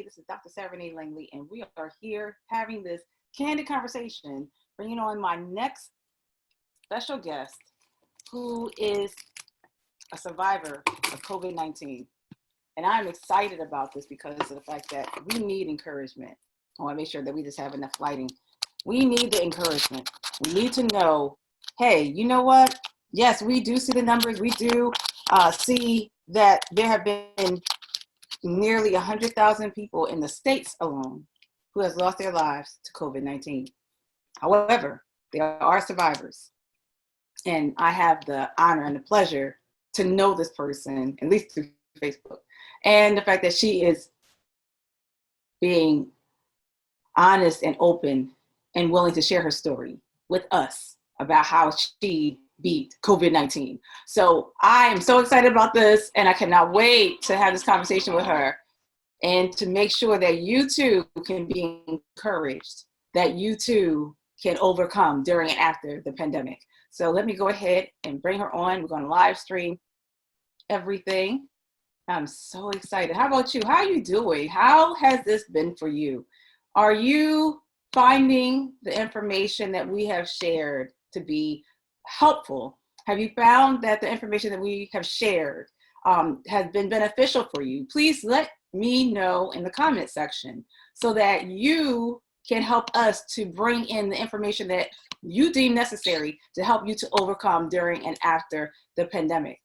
This is Dr. Sarah Langley, and we are here having this candid conversation, bringing on my next special guest, who is a survivor of COVID-19. And I'm excited about this because of the fact that we need encouragement. I want to make sure that we just have enough lighting. We need the encouragement. We need to know, hey, you know what? Yes, we do see the numbers. We do see that there have been nearly 100,000 people in the States alone who has lost their lives to COVID-19. However, there are survivors. And I have the honor and the pleasure to know this person, at least through Facebook. And the fact that she is being honest and open and willing to share her story with us about how she beat COVID-19. So I am so excited about this, and I cannot wait to have this conversation with her and to make sure that you too can be encouraged, that you too can overcome during and after the pandemic. So let me go ahead and bring her on. We're going to live stream everything. I'm so excited. How about you? How are you doing? How has this been for you? Are you finding the information that we have shared to be helpful? Have you found that the information that we have shared has been beneficial for you? Please let me know in the comment section so that you can help us to bring in the information that you deem necessary to help you to overcome during and after the pandemic.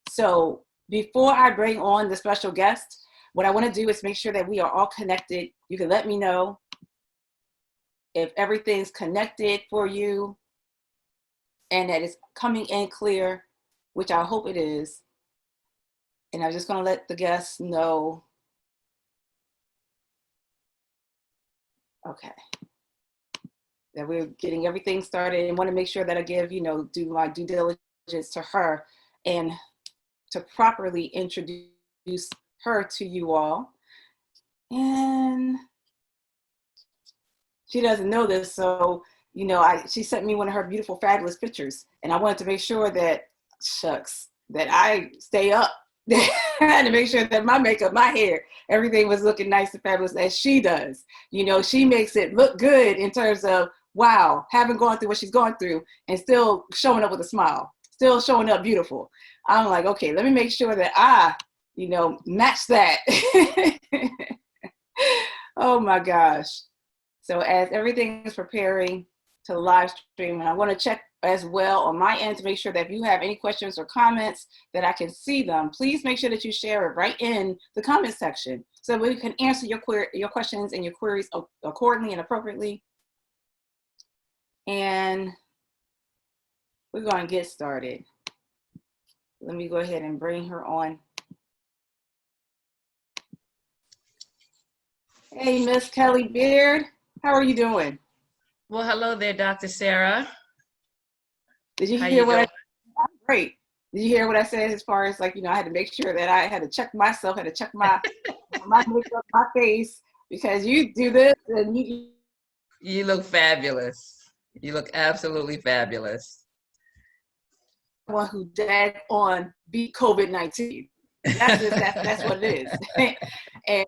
So before I bring on the special guest, what I want to do is make sure that we are all connected. You can let me know if everything's connected for you and that it's coming in clear, which I hope it is. And I'm just going to let the guests know. Okay. That we're getting everything started, and want to make sure that I give, do my due diligence to her and to properly introduce her to you all. And she doesn't know this, so she sent me one of her beautiful, fabulous pictures, and I wanted to make sure that, that I stay up to make sure that my makeup, my hair, everything was looking nice and fabulous as she does. She makes it look good in terms of, wow, having gone through what she's gone through and still showing up with a smile, still showing up beautiful. I'm like, okay, let me make sure that I, match that. Oh my gosh. So as everything is preparing to live stream, and I want to check as well on my end to make sure that if you have any questions or comments that I can see them, please make sure that you share it right in the comment section so we can answer your questions and your queries accordingly and appropriately. And we're going to get started. Let me go ahead and bring her on. Hey, Miss Kelly Beard, how are you doing? Well, hello there, Dr. Sarah. Did you hear what I said? I'm great. Did you hear what I said as far as I had to make sure that I had to check myself, had to check my makeup, my face, because you do this and you look fabulous. You look absolutely fabulous. One who dag on beat COVID-19. That's what it is.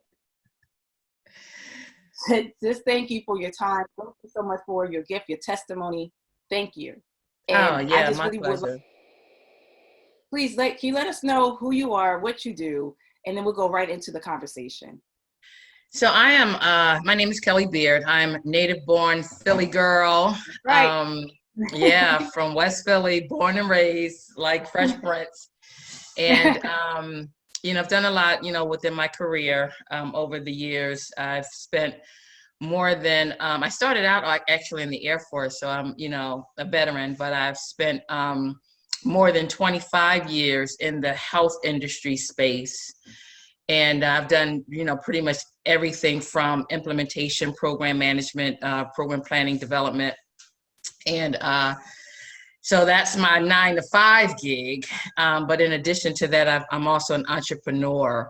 And just thank you for your time. Thank you so much for your gift, your testimony. Thank you. And I just my really pleasure. Please, can you let us know who you are, what you do, and then we'll go right into the conversation. So I am, my name is Kelly Beard. I'm native born Philly girl. Right. From West Philly, born and raised like Fresh Prince. And, I've done a lot, within my career over the years. I've spent more than, I started out actually in the Air Force, so I'm, a veteran, but I've spent more than 25 years in the health industry space. And I've done, pretty much everything from implementation, program management, program planning, development. And so that's my 9-to-5 gig. But in addition to that, I'm also an entrepreneur.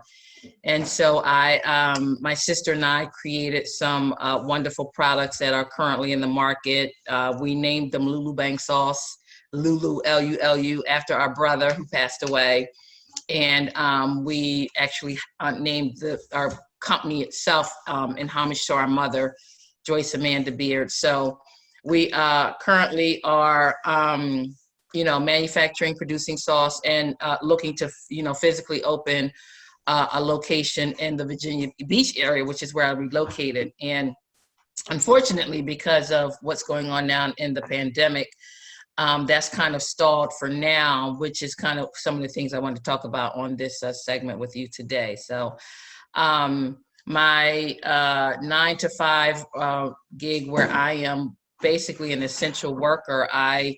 And so my sister and I created some wonderful products that are currently in the market. We named them Lulu Bang Sauce, Lulu, L-U-L-U, after our brother who passed away. And we actually named our company itself, in homage to our mother, Joyce Amanda Beard. So we currently are, manufacturing, producing sauce, and looking to, physically open a location in the Virginia Beach area, which is where I relocated. And unfortunately, because of what's going on now in the pandemic, that's kind of stalled for now, which is kind of some of the things I want to talk about on this segment with you today. So my 9 to 5 gig, where I am basically an essential worker, I'm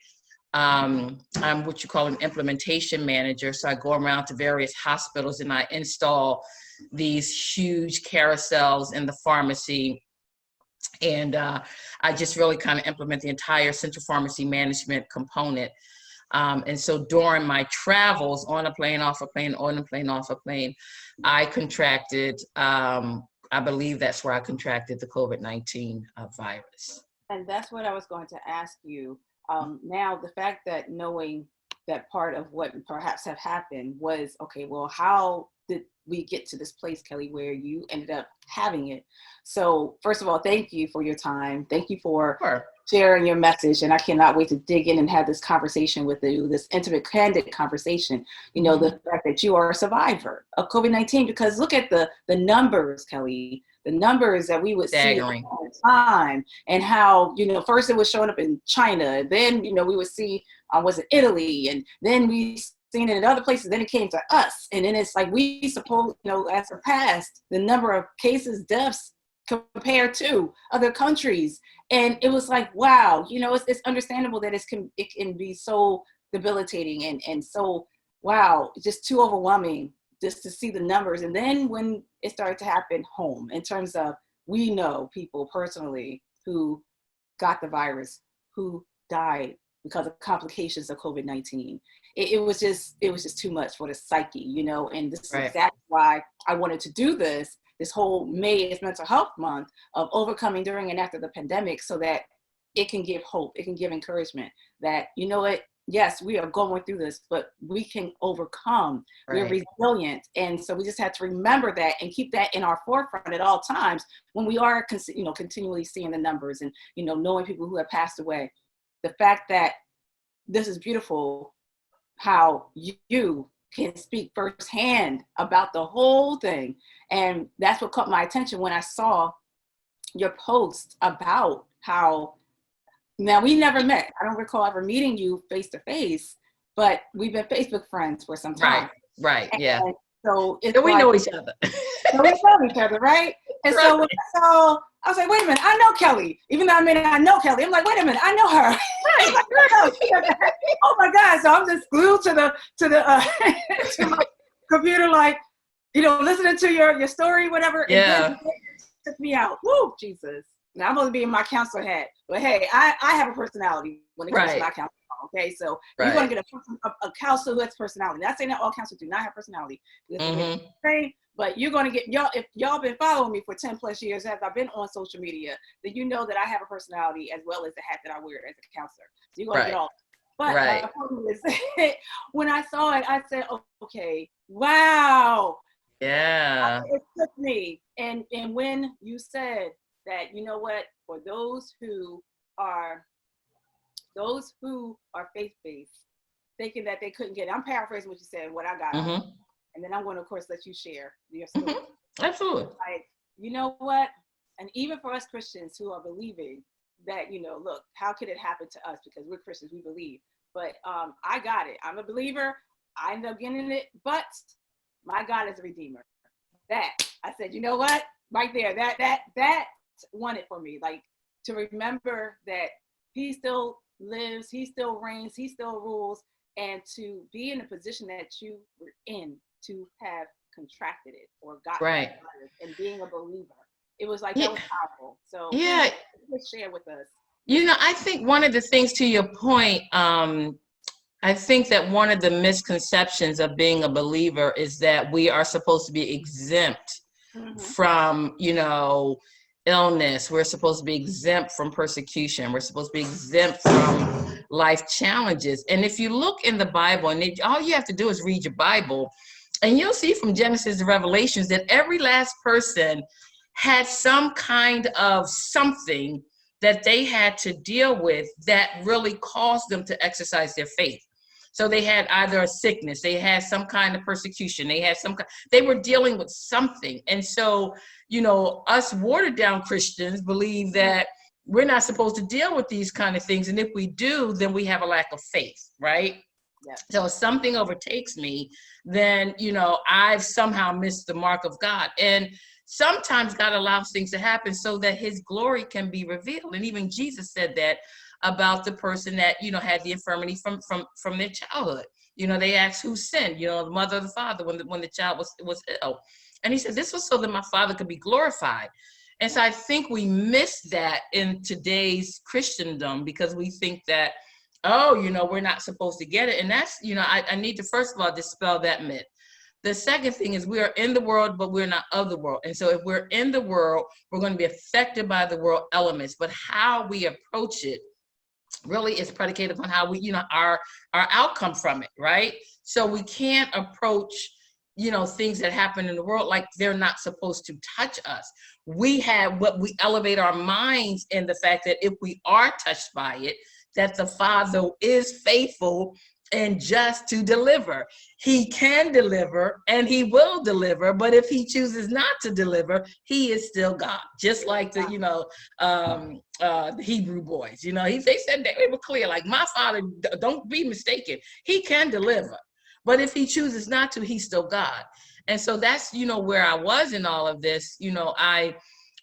what you call an implementation manager. So I go around to various hospitals and I install these huge carousels in the pharmacy. And I just really kind of implement the entire central pharmacy management component. And so during my travels on a plane, off a plane, on a plane, off a plane, I contracted, I believe that's where I contracted the COVID-19 virus. And that's what I was going to ask you. Now, the fact that knowing that part of what perhaps have happened was, okay, well, how did we get to this place, Kelly, where you ended up having it? So first of all, thank you for your time. Thank you for sharing your message. And I cannot wait to dig in and have this conversation with you, this intimate, candid conversation. The fact that you are a survivor of COVID-19, because look at the numbers, Kelly, the numbers that we would see all the time, and how, first it was showing up in China, then, we would see, was it Italy? And then we seen it in other places, then it came to us. And then it's like, we suppose, as surpassed the number of cases, deaths compared to other countries. And it was like, wow, it's understandable that it can be so debilitating and so, wow, just too overwhelming just to see the numbers. And then when it started to happen home, in terms of, we know people personally who got the virus, who died because of complications of COVID-19. It was just too much for the psyche, and this is exactly why I wanted to do this whole May is Mental Health Month of overcoming during and after the pandemic, so that it can give hope, it can give encouragement that, yes, we are going through this, but we can overcome. We're resilient. And so we just have to remember that and keep that in our forefront at all times when we are, continually seeing the numbers and, knowing people who have passed away. The fact that this is beautiful, how you can speak firsthand about the whole thing. And that's what caught my attention when I saw your post about how, now we never met. I don't recall ever meeting you face to face, but we've been Facebook friends for some time. Right, yeah. And so we know each other. So we know each other, right? And so when I saw, I was like, wait a minute, I know Kelly. Even though I know Kelly, I'm like, wait a minute, I know her. Like, oh my God! So I'm just glued to the to my computer, like, listening to your story, whatever. Yeah. And then it took me out. Woo, Jesus. Now I'm only being my counselor hat, but hey, I have a personality when it comes to my counselor. Okay, so you're gonna get a counselor who has personality. Not saying that all counselors do not have personality. But you're going to get, y'all, if y'all been following me for 10 plus years as I've been on social media, then you know that I have a personality as well as the hat that I wear as a counselor. So you're going to get all. But my point is, when I saw it, I said, okay, wow. Yeah. It took me. And when you said that, what, for those who are faith-based, thinking that they couldn't get it. I'm paraphrasing what you said, what I got. And then I'm going to, of course, let you share your story. Absolutely. Like, you know what? And even for us Christians who are believing that, look, how could it happen to us? Because we're Christians, we believe. But I got it. I'm a believer. I ended up getting it. But my God is a redeemer. That, I said, you know what? Right there, that won it for me. Like, to remember that he still lives, he still reigns, he still rules. And to be in a position that you were in, to have contracted it or gotten it and being a believer, it was like, that was powerful. So please share with us. I think one of the things, to your point, I think that one of the misconceptions of being a believer is that we are supposed to be exempt from, illness. We're supposed to be exempt from persecution. We're supposed to be exempt from life challenges. And if you look in the Bible, and all you have to do is read your Bible, And you'll see from Genesis to Revelations that every last person had some kind of something that they had to deal with that really caused them to exercise their faith. So they had either a sickness, they had some kind of persecution, they were dealing with something. And so, us watered down Christians believe that we're not supposed to deal with these kind of things. And if we do, then we have a lack of faith, right? Yeah. So if something overtakes me, then, I've somehow missed the mark of God. And sometimes God allows things to happen so that his glory can be revealed. And even Jesus said that about the person that, had the infirmity from their childhood. They asked who sinned, the mother or the father when the child was ill. And he said, this was so that my Father could be glorified. And so I think we miss that in today's Christendom because we think that, we're not supposed to get it. And that's, I need to, first of all, dispel that myth. The second thing is we are in the world, but we're not of the world. And so if we're in the world, we're going to be affected by the world elements. But how we approach it really is predicated upon how we, our outcome from it, right? So we can't approach, things that happen in the world like they're not supposed to touch us. We elevate our minds in the fact that if we are touched by it, that the Father is faithful and just to deliver. He can deliver and he will deliver, but if he chooses not to deliver, he is still God. Just like the Hebrew boys, they said they were clear, like, my Father, don't be mistaken. He can deliver, but if he chooses not to, he's still God. And so that's, where I was in all of this.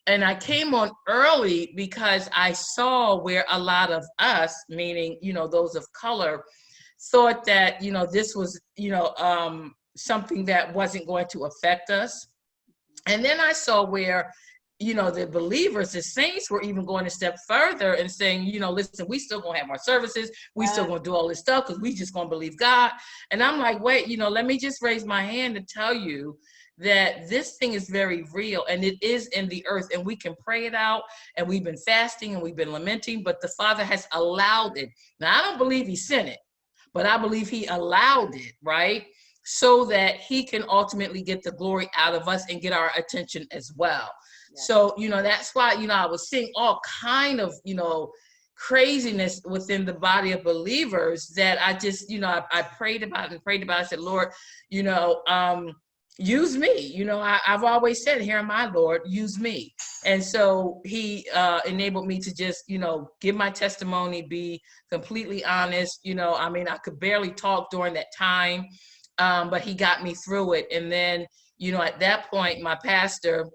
I came on early because I saw where a lot of us, meaning, those of color, thought that, this was, something that wasn't going to affect us. And then I saw where, the believers, the saints were even going a step further and saying, listen, we still gonna have our services. We still gonna do all this stuff because we just gonna believe God. And I'm like, wait, let me just raise my hand and tell you that this thing is very real and it is in the earth and we can pray it out. And we've been fasting and we've been lamenting, but the Father has allowed it. Now, I don't believe he sent it, but I believe he allowed it, right? So that he can ultimately get the glory out of us and get our attention as well. Yes. So, that's why, I was seeing all kind of, craziness within the body of believers that I just, I prayed about and prayed about. I said, Lord, use me. I've always said, here am I, Lord, use me. And so he enabled me to just, give my testimony, be completely honest. I could barely talk during that time, but he got me through it. And then, at that point, my pastor,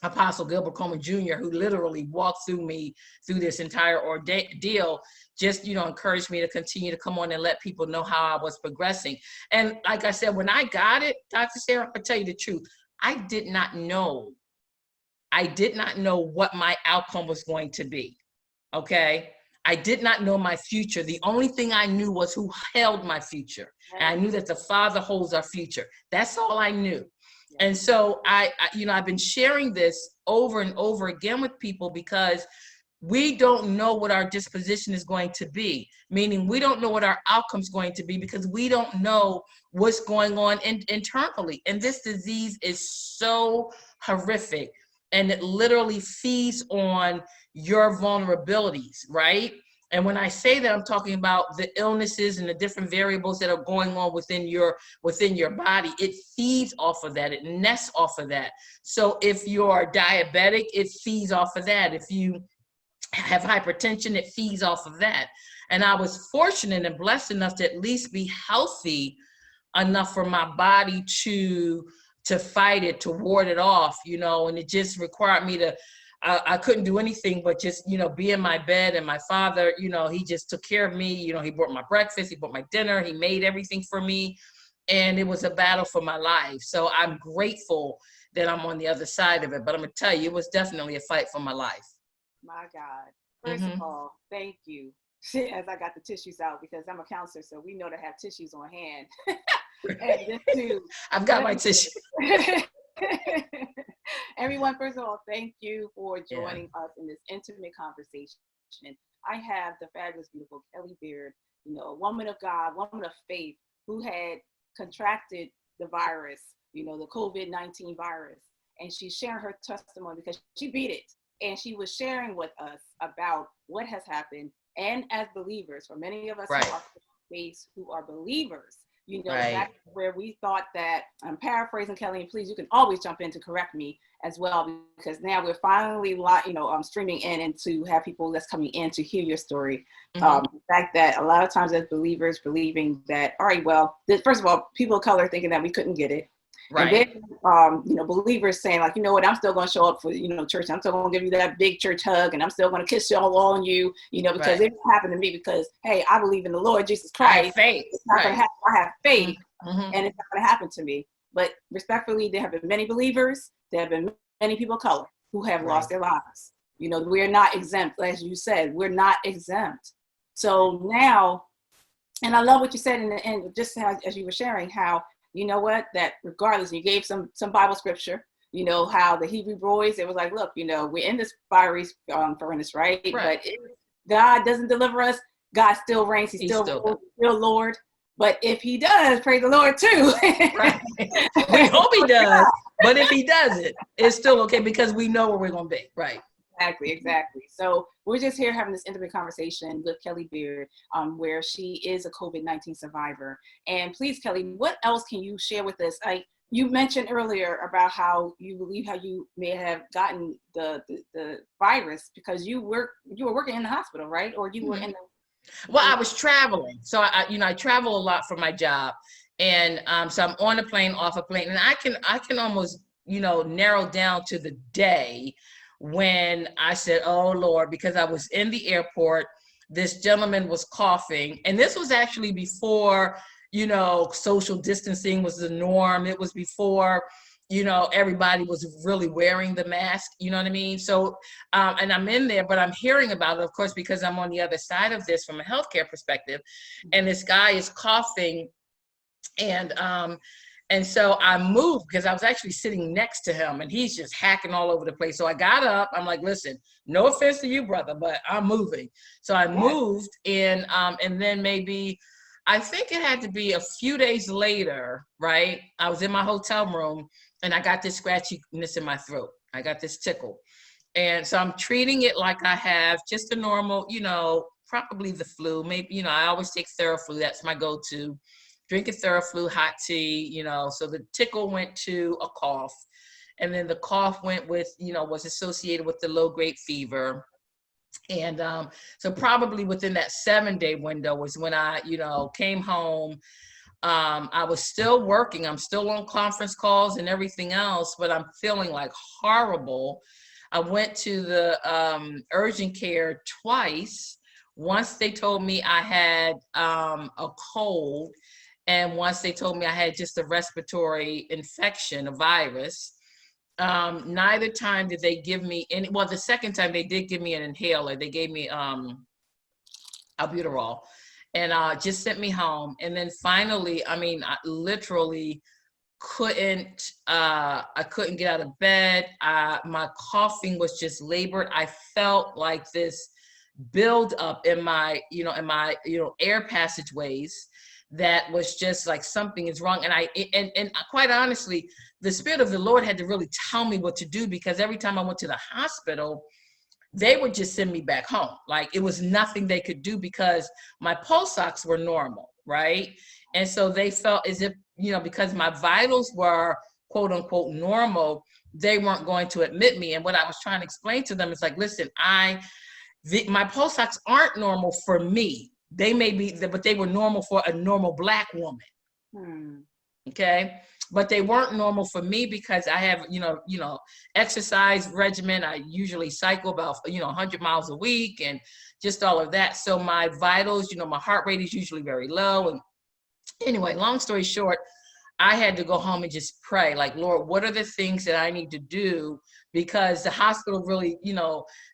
Apostle Gilbert Coleman Jr., who literally walked me through this entire ordeal, just, encouraged me to continue to come on and let people know how I was progressing. And like I said, when I got it, Dr. Sarah, I'll tell you the truth, I did not know what my outcome was going to be, okay? I did not know my future. The only thing I knew was who held my future. And I knew that the Father holds our future. That's all I knew. And so I've been sharing this over and over again with people because we don't know what our disposition is going to be, meaning we don't know what our outcome is going to be because we don't know what's going on internally. And this disease is so horrific and it literally feeds on your vulnerabilities, right? And when I say that, I'm talking about the illnesses and the different variables that are going on within your body. It feeds off of that. It nests off of that. So if you're diabetic, it feeds off of that. If you have hypertension, it feeds off of that. And I was fortunate and blessed enough to at least be healthy enough for my body to fight it, to ward it off, and it just required me to I couldn't do anything but just, be in my bed. And my father, he just took care of me. He brought my breakfast, he brought my dinner, he made everything for me. And it was a battle for my life. So I'm grateful that I'm on the other side of it. But I'm going to tell you, it was definitely a fight for my life. My God. First of all, thank you. As I got the tissues out, because I'm a counselor, so we know to have tissues on hand. And this too. I've got my tissue. Everyone, first of all, thank you for joining us in this intimate conversation. I have the fabulous, beautiful Kelly Beard, a woman of God, woman of faith, who had contracted the virus, the COVID-19 virus. And she's sharing her testimony because she beat it. And she was sharing with us about what has happened. And as believers, for many of us Right. who are faith, who are believers, Right. that's where we thought that, I'm paraphrasing Kelly, and please, you can always jump in to correct me as well, because now we're finally, streaming in and to have people that's coming in to hear your story. Mm-hmm. The fact that a lot of times as believers believing that, all right, well, first of all, people of color thinking that we couldn't get it. Right. And then, believers saying like, you know what, I'm still going to show up for, church. I'm still going to give you that big church hug, and I'm still going to kiss y'all on you, because Right. it happened to me because, hey, I believe in the Lord Jesus I Christ. have faith. It's not going to happen. I have faith, Mm-hmm. and it's not going to happen to me. But respectfully, there have been many believers. There have been many people of color who have lost their lives. We're not exempt, as you said. We're not exempt. So now, and I love what you said in the end, just as you were sharing, how, you know what, that regardless, you gave some Bible scripture, how the Hebrew boys, it was like, look, we're in this fiery furnace, right? But if God doesn't deliver us, God still reigns. He's still Lord. But if he does, praise the Lord too. Right. We hope he does. But if he doesn't, it's still okay because we know where we're going to be. Right. Exactly. So we're just here having this intimate conversation with Kelly Beard, where she is a COVID-19 survivor. And please, Kelly, what else can you share with us? You mentioned earlier about how you believe how you may have gotten the virus because you were working in the hospital, right? Or you were in the... Well, I was traveling. So I travel a lot for my job. And so I'm on a plane, off a plane, and I can almost, narrow down to the day when I said, oh Lord, because I was in the airport, this gentleman was coughing. And this was actually before, social distancing was the norm. It was before, everybody was really wearing the mask, you know what I mean? So, and I'm in there, but I'm hearing about it, of course, because I'm on the other side of this from a healthcare perspective. And this guy is coughing. And so I moved because I was actually sitting next to him and he's just hacking all over the place. So I got up, I'm like, listen, no offense to you, brother, but I'm moving. So I moved and then maybe, I think it had to be a few days later, right? I was in my hotel room and I got this scratchiness in my throat. I got this tickle. And so I'm treating it like I have just a normal, probably the flu. Maybe, I always take Theraflu. That's my go-to. Drinking Theraflu, hot tea, so the tickle went to a cough. And then the cough went with, was associated with the low-grade fever. And so probably within that 7-day window was when I, came home. I was still working. I'm still on conference calls and everything else, but I'm feeling like horrible. I went to the urgent care twice. Once they told me I had a cold. And once they told me I had just a respiratory infection, a virus. Neither time did they give me any, well, the second time they did give me an inhaler. They gave me albuterol and just sent me home. And then finally, I literally I couldn't get out of bed. My coughing was just labored. I felt like this build up in my air passageways that was just like something is wrong. And quite honestly, the Spirit of the Lord had to really tell me what to do, because every time I went to the hospital, they would just send me back home. Like it was nothing they could do because my pulse ox were normal, right? And so they felt as if, because my vitals were quote unquote normal, they weren't going to admit me. And what I was trying to explain to them is like, listen, my pulse ox aren't normal for me. They may be, but they were normal for a normal Black woman. Okay. But they weren't normal for me because I have, exercise regimen. I usually cycle about, 100 miles a week and just all of that. So my vitals, my heart rate is usually very low. And anyway, long story short, I had to go home and just pray, like, Lord, what are the things that I need to do? Because the hospital really,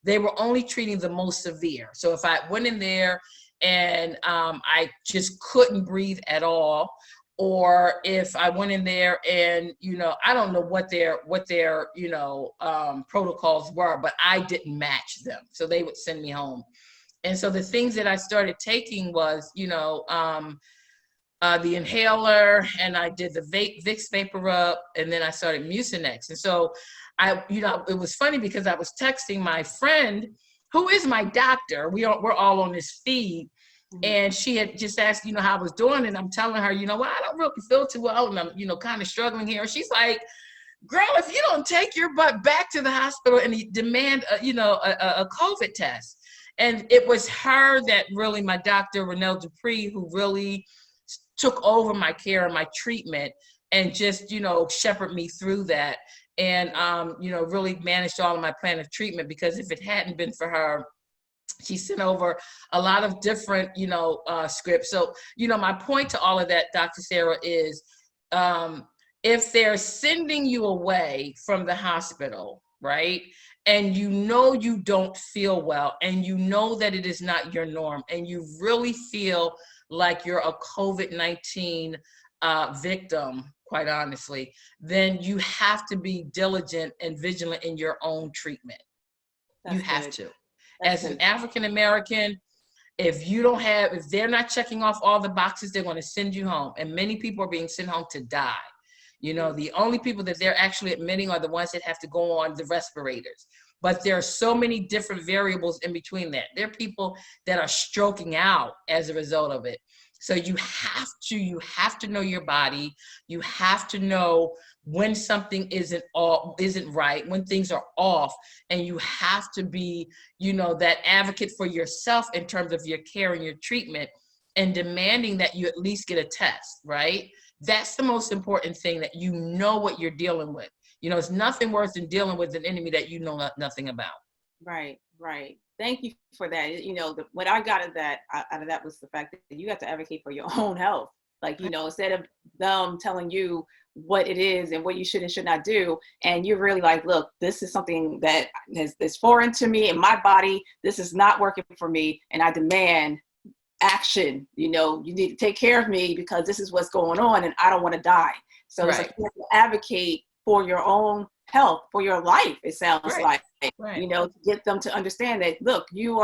they were only treating the most severe. So if I went in there and I just couldn't breathe at all, or if I went in there and, I don't know what their protocols were, but I didn't match them. So they would send me home. And so the things that I started taking was, the inhaler, and I did the Vicks vapor rub, and then I started Mucinex. And so it was funny because I was texting my friend who is my doctor. We're all on this feed. And she had just asked, how I was doing. And I'm telling her, well, I don't really feel too well. And I'm, kind of struggling here. She's like, girl, if you don't take your butt back to the hospital and demand, a COVID test. And it was her that really, my doctor, Renelle Dupree, who really took over my care and my treatment and just, shepherded me through that. And, really managed all of my plan of treatment, because if it hadn't been for her, she sent over a lot of different, scripts. So, my point to all of that, Dr. Sarah, is if they're sending you away from the hospital, right, and you don't feel well, and that it is not your norm, and you really feel like you're a COVID-19 victim, quite honestly, then you have to be diligent and vigilant in your own treatment. You have to. As an African American, if they're not checking off all the boxes, they're going to send you home. And many people are being sent home to die. The only people that they're actually admitting are the ones that have to go on the respirators. But there are so many different variables in between that. There are people that are stroking out as a result of it. So you have to know your body. You have to know when something isn't right, when things are off, and you have to be, that advocate for yourself in terms of your care and your treatment, and demanding that you at least get a test, right? That's the most important thing, that you know what you're dealing with. It's nothing worse than dealing with an enemy that you know nothing about. Right. Thank you for that. What I got out of that was the fact that you have to advocate for your own health. Like, instead of them telling you what it is and what you should and should not do, and you're really like, look, this is something that is foreign to me and my body. This is not working for me, and I demand action. You need to take care of me because this is what's going on, and I don't want to die. So It's like you have to advocate for your own health, for your life. It sounds like, to get them to understand that, look, you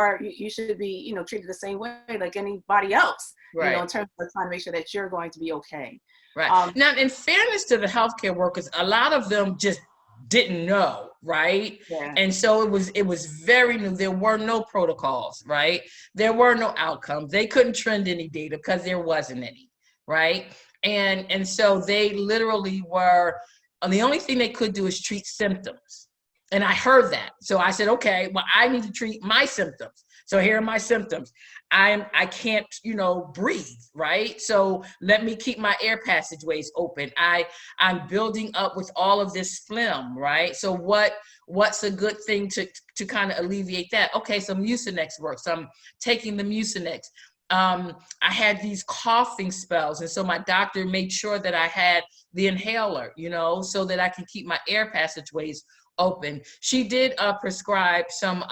should be, treated the same way like anybody else, in terms of trying to make sure that you're going to be okay. Right. Now, in fairness to the healthcare workers, a lot of them just didn't know, right? Yeah. And so it was very new. There were no protocols, right? There were no outcomes. They couldn't trend any data because there wasn't any, right? And so they literally were, the only thing they could do is treat symptoms. And I heard that. So I said, okay, well, I need to treat my symptoms. So here are my symptoms. I can't, breathe, right? So let me keep my air passageways open. I'm building up with all of this phlegm, right? So what's a good thing to kind of alleviate that? Okay, so Mucinex works. So I'm taking the Mucinex. I had these coughing spells, and so my doctor made sure that I had the inhaler, so that I can keep my air passageways open. She did prescribe some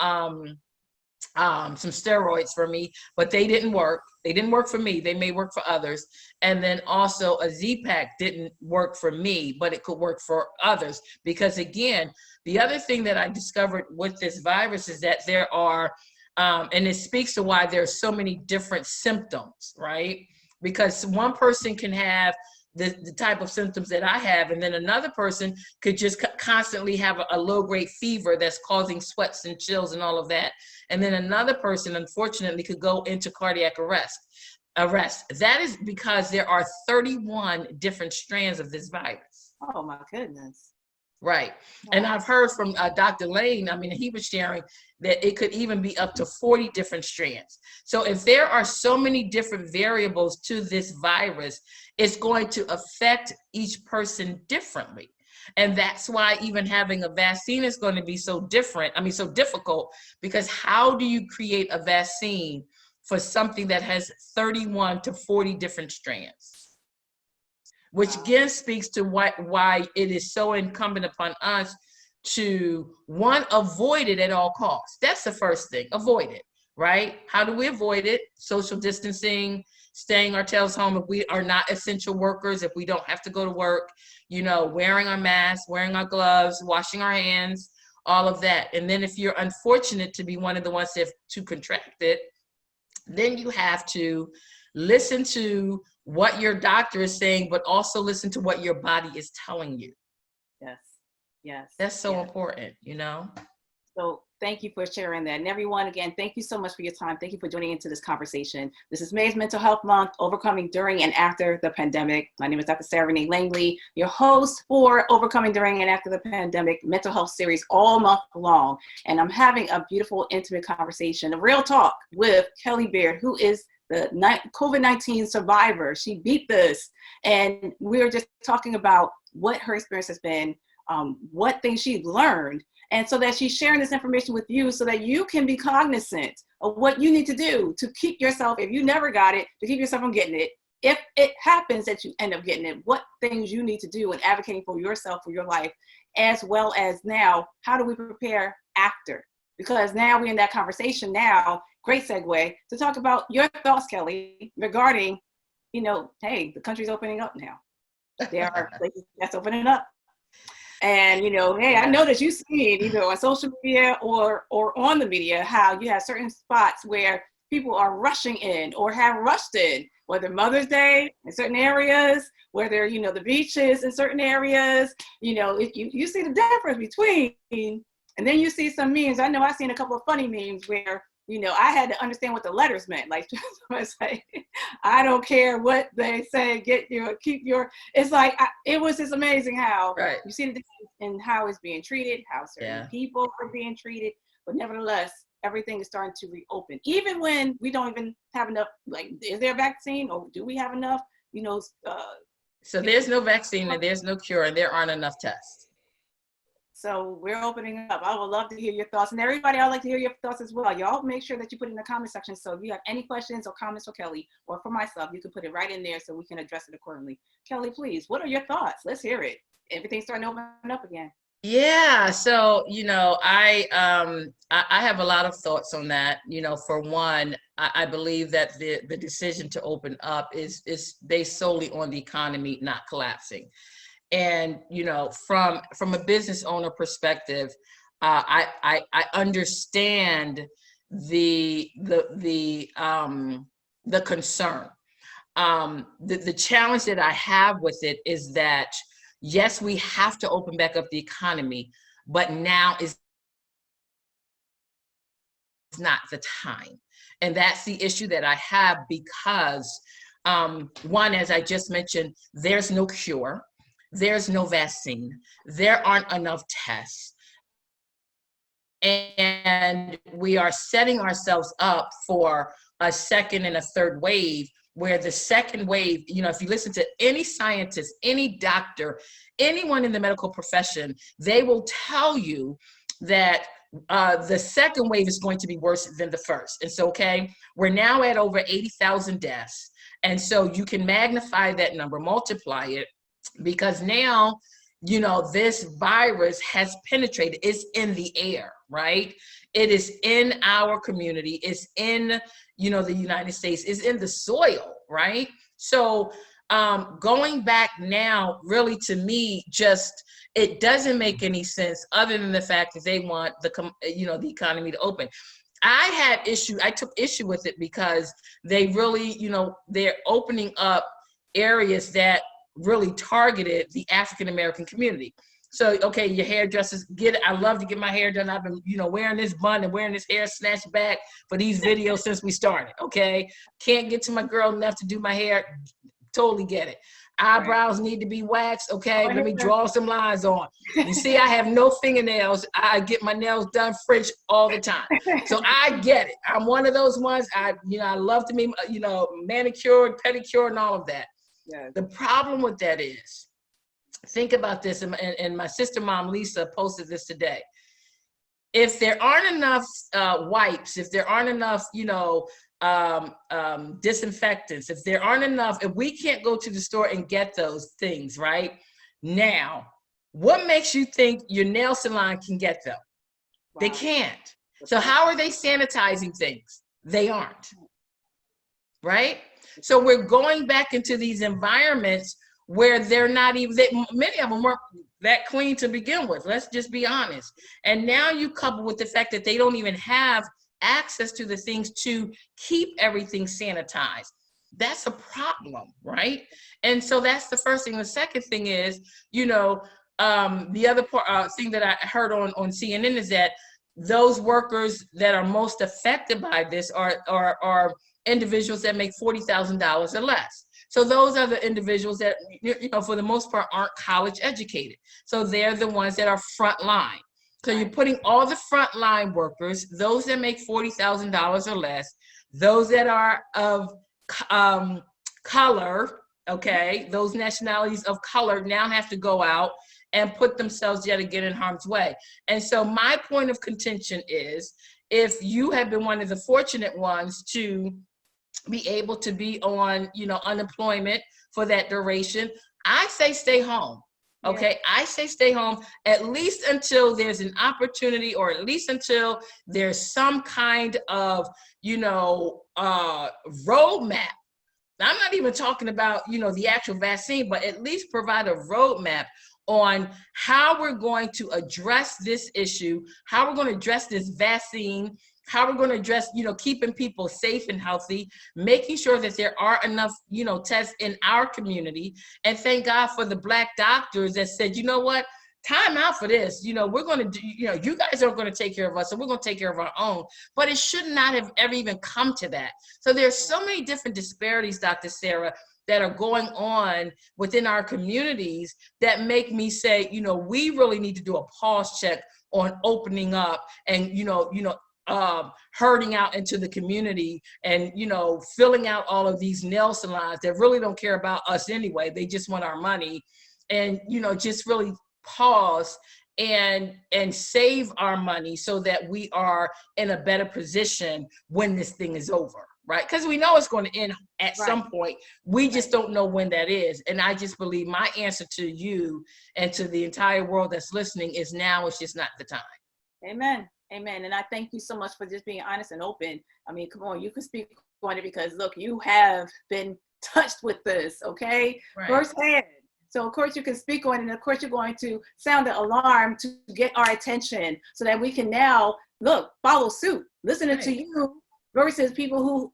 steroids for me, but they didn't work. They didn't work for me. They may work for others. And then also a Z-Pak didn't work for me, but it could work for others. Because again, the other thing that I discovered with this virus is that there are, and it speaks to why there's so many different symptoms, right? Because one person can have the type of symptoms that I have, and then another person could just constantly have a low-grade fever that's causing sweats and chills and all of that. And then another person, unfortunately, could go into cardiac arrest. That is because there are 31 different strands of this virus. Oh my goodness. Right. And I've heard from Dr. Lane, he was sharing that it could even be up to 40 different strands. So if there are so many different variables to this virus, it's going to affect each person differently. And that's why even having a vaccine is going to be so difficult, because how do you create a vaccine for something that has 31 to 40 different strands? Which again speaks to why it is so incumbent upon us to, one, avoid it at all costs. That's the first thing, avoid it, right? How do we avoid it? Social distancing, staying our tails home if we are not essential workers, if we don't have to go to work, wearing our masks, wearing our gloves, washing our hands, all of that. And then if you're unfortunate to be one of the ones to contract it, then you have to listen to what your doctor is saying, but also listen to what your body is telling you. Yes. Yes. That's so yes. important, you know? So thank you for sharing that. And everyone, again, thank you so much for your time. Thank you for joining into this conversation. This is May's Mental Health Month, Overcoming During and After the Pandemic. My name is Dr. Sarah Renee Langley, your host for Overcoming During and After the Pandemic mental health series all month long. And I'm having a beautiful, intimate conversation, a real talk with Kelly Baird, who is the COVID-19 survivor. She beat this. And we were just talking about what her experience has been, what things she learned, and so that she's sharing this information with you so that you can be cognizant of what you need to do to keep yourself, if you never got it, to keep yourself from getting it. If it happens that you end up getting it, what things you need to do in advocating for yourself, for your life, as well as now, how do we prepare after? Because now we're in that conversation now, great segue, to talk about your thoughts, Kelly, regarding, hey, the country's opening up now. There are places that's opening up. And, hey, I know that you've seen either on social media or on the media how you have certain spots where people are rushing in or have rushed in, whether Mother's Day in certain areas, whether, the beaches in certain areas, you see the difference between, and then you see some memes. I know I've seen a couple of funny memes where, I had to understand what the letters meant. Like, say, I don't care what they say, keep your, it's like, it was just amazing how you see the difference in how it's being treated, how certain people are being treated, but nevertheless, everything is starting to reopen. Even when we don't even have enough, like, is there a vaccine or do we have enough, So there's no vaccine and there's no cure and there aren't enough tests. So we're opening up. I would love to hear your thoughts. And everybody, I'd like to hear your thoughts as well. Y'all make sure that you put it in the comment section. So if you have any questions or comments for Kelly or for myself, you can put it right in there so we can address it accordingly. Kelly, please, what are your thoughts? Let's hear it. Everything's starting to open up again. Yeah, so I have a lot of thoughts on that. For one, I believe that the decision to open up is based solely on the economy not collapsing. And from a business owner perspective, I understand the concern. The challenge that I have with it is that yes, we have to open back up the economy, but now is not the time. And that's the issue that I have because one, as I just mentioned, there's no cure. There's no vaccine. There aren't enough tests. And we are setting ourselves up for a second and a third wave, where the second wave, if you listen to any scientist, any doctor, anyone in the medical profession, they will tell you that the second wave is going to be worse than the first. And so, we're now at over 80,000 deaths. And so you can magnify that number, multiply it, because now, this virus has penetrated. It's in the air, right? It is in our community. It's in, the United States. It's in the soil, right? So going back now, really, to me, it doesn't make any sense other than the fact that they want the economy to open. I took issue with it because they really, they're opening up areas that really targeted the African-American community. So, your hairdressers, I love to get my hair done. I've been, wearing this bun and wearing this hair snatched back for these videos since we started, Can't get to my girl enough to do my hair. Totally get it. Eyebrows need to be waxed, Let me draw some lines on. You see, I have no fingernails. I get my nails done French all the time. So I get it. I'm one of those ones. I love to be, manicured, pedicure, and all of that. Yeah. The problem with that is, think about this, and my sister mom, Lisa, posted this today. If there aren't enough wipes, if there aren't enough, disinfectants, if we can't go to the store and get those things, right? Now, what makes you think your nail salon can get them? Wow. They can't. So how are they sanitizing things? They aren't, right? So we're going back into these environments where they're not even, many of them weren't that clean to begin with. Let's just be honest. And now you couple with the fact that they don't even have access to the things to keep everything sanitized. that's a problem, right? And so that's the first thing. The second thing is, you know, the other part, thing that I heard on CNN is that those workers that are most affected by this are individuals that make $40,000 or less. So those are the individuals that, you know, for the most part, aren't college educated. So they're the ones that are frontline. So you're putting all the frontline workers, those that make $40,000 or less, those that are of color, okay, those nationalities of color now have to go out and put themselves yet again in harm's way. And so my point of contention is, if you have been one of the fortunate ones to be able to be on, you know, unemployment for that duration, I say stay home. Okay, I say stay home at least until there's an opportunity, or at least until there's some kind of, you know, roadmap. I'm not even talking about, you know, the actual vaccine, but at least provide a roadmap on how we're going to address this issue, how we're going to address this vaccine, how we're going to address, you know, keeping people safe and healthy, making sure that there are enough, you know, tests in our community. And thank God for the Black doctors that said, you know what, time out for this. You know, we're going to do, you know, you guys are going to take care of us, so we're going to take care of our own. But it should not have ever even come to that. So there's so many different disparities, Dr. Sarah, that are going on within our communities that make me say, you know, we really need to do a pause check on opening up and, herding out into the community and, you know, filling out all of these nail salons that really don't care about us anyway. They just want our money, and, you know, just really pause and save our money so that we are in a better position when this thing is over. Right? Because we know it's going to end at some point. We just don't know when that is. And I just believe my answer to you and to the entire world that's listening is now is just not the time. Amen. Amen. And I thank you so much for just being honest and open. I mean, come on, you can speak on it because look, you have been touched with this, okay? Right. Firsthand. So of course you can speak on it, and of course you're going to sound the alarm to get our attention so that we can now look, follow suit, listening to you versus people who,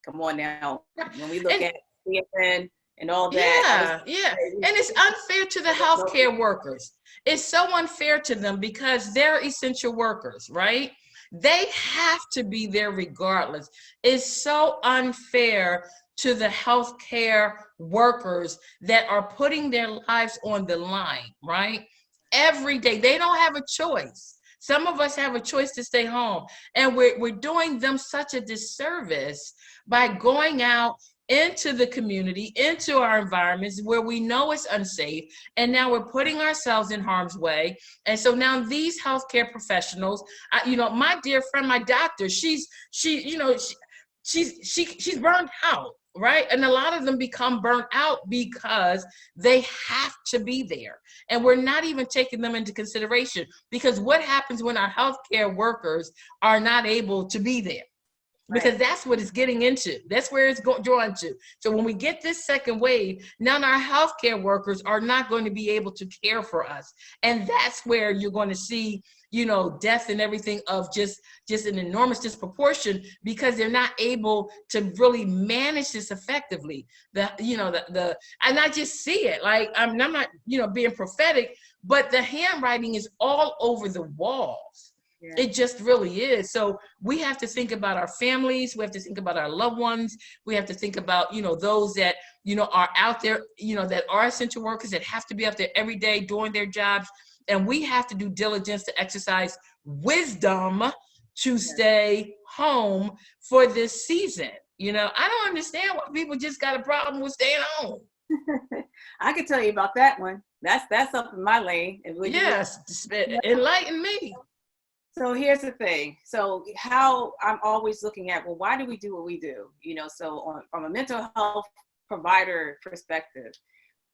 come on now, when we look at CFN and all that. Yeah. And it's unfair to the healthcare workers. It's so unfair to them because they're essential workers, right? They have to be there regardless. It's so unfair to the healthcare workers that are putting their lives on the line, right? Every day. They don't have a choice. Some of us have a choice to stay home, and we're doing them such a disservice by going out into the community, into our environments where we know it's unsafe, and now we're putting ourselves in harm's way. And so now these healthcare professionals, my dear friend, my doctor, she's burned out. Right. And a lot of them become burnt out because they have to be there. And we're not even taking them into consideration, because what happens when our healthcare workers are not able to be there? Because that's what it's getting into. That's where it's drawn to. So when we get this second wave, now our healthcare workers are not going to be able to care for us. And that's where you're going to see, you know, death and everything of just an enormous disproportion, because they're not able to really manage this effectively. And I just see it. Like, I'm not, being prophetic, but the handwriting is all over the walls. Yeah. It just really is. So we have to think about our families. We have to think about our loved ones. We have to think about, those that, are out there, that are essential workers that have to be out there every day doing their jobs. And we have to do diligence to exercise wisdom to stay home for this season. I don't understand why people just got a problem with staying home. I can tell you about that one. That's up in my lane. Yes, enlighten me. So here's the thing. So how I'm always looking at, well, why do we do what we do? From a mental health provider perspective,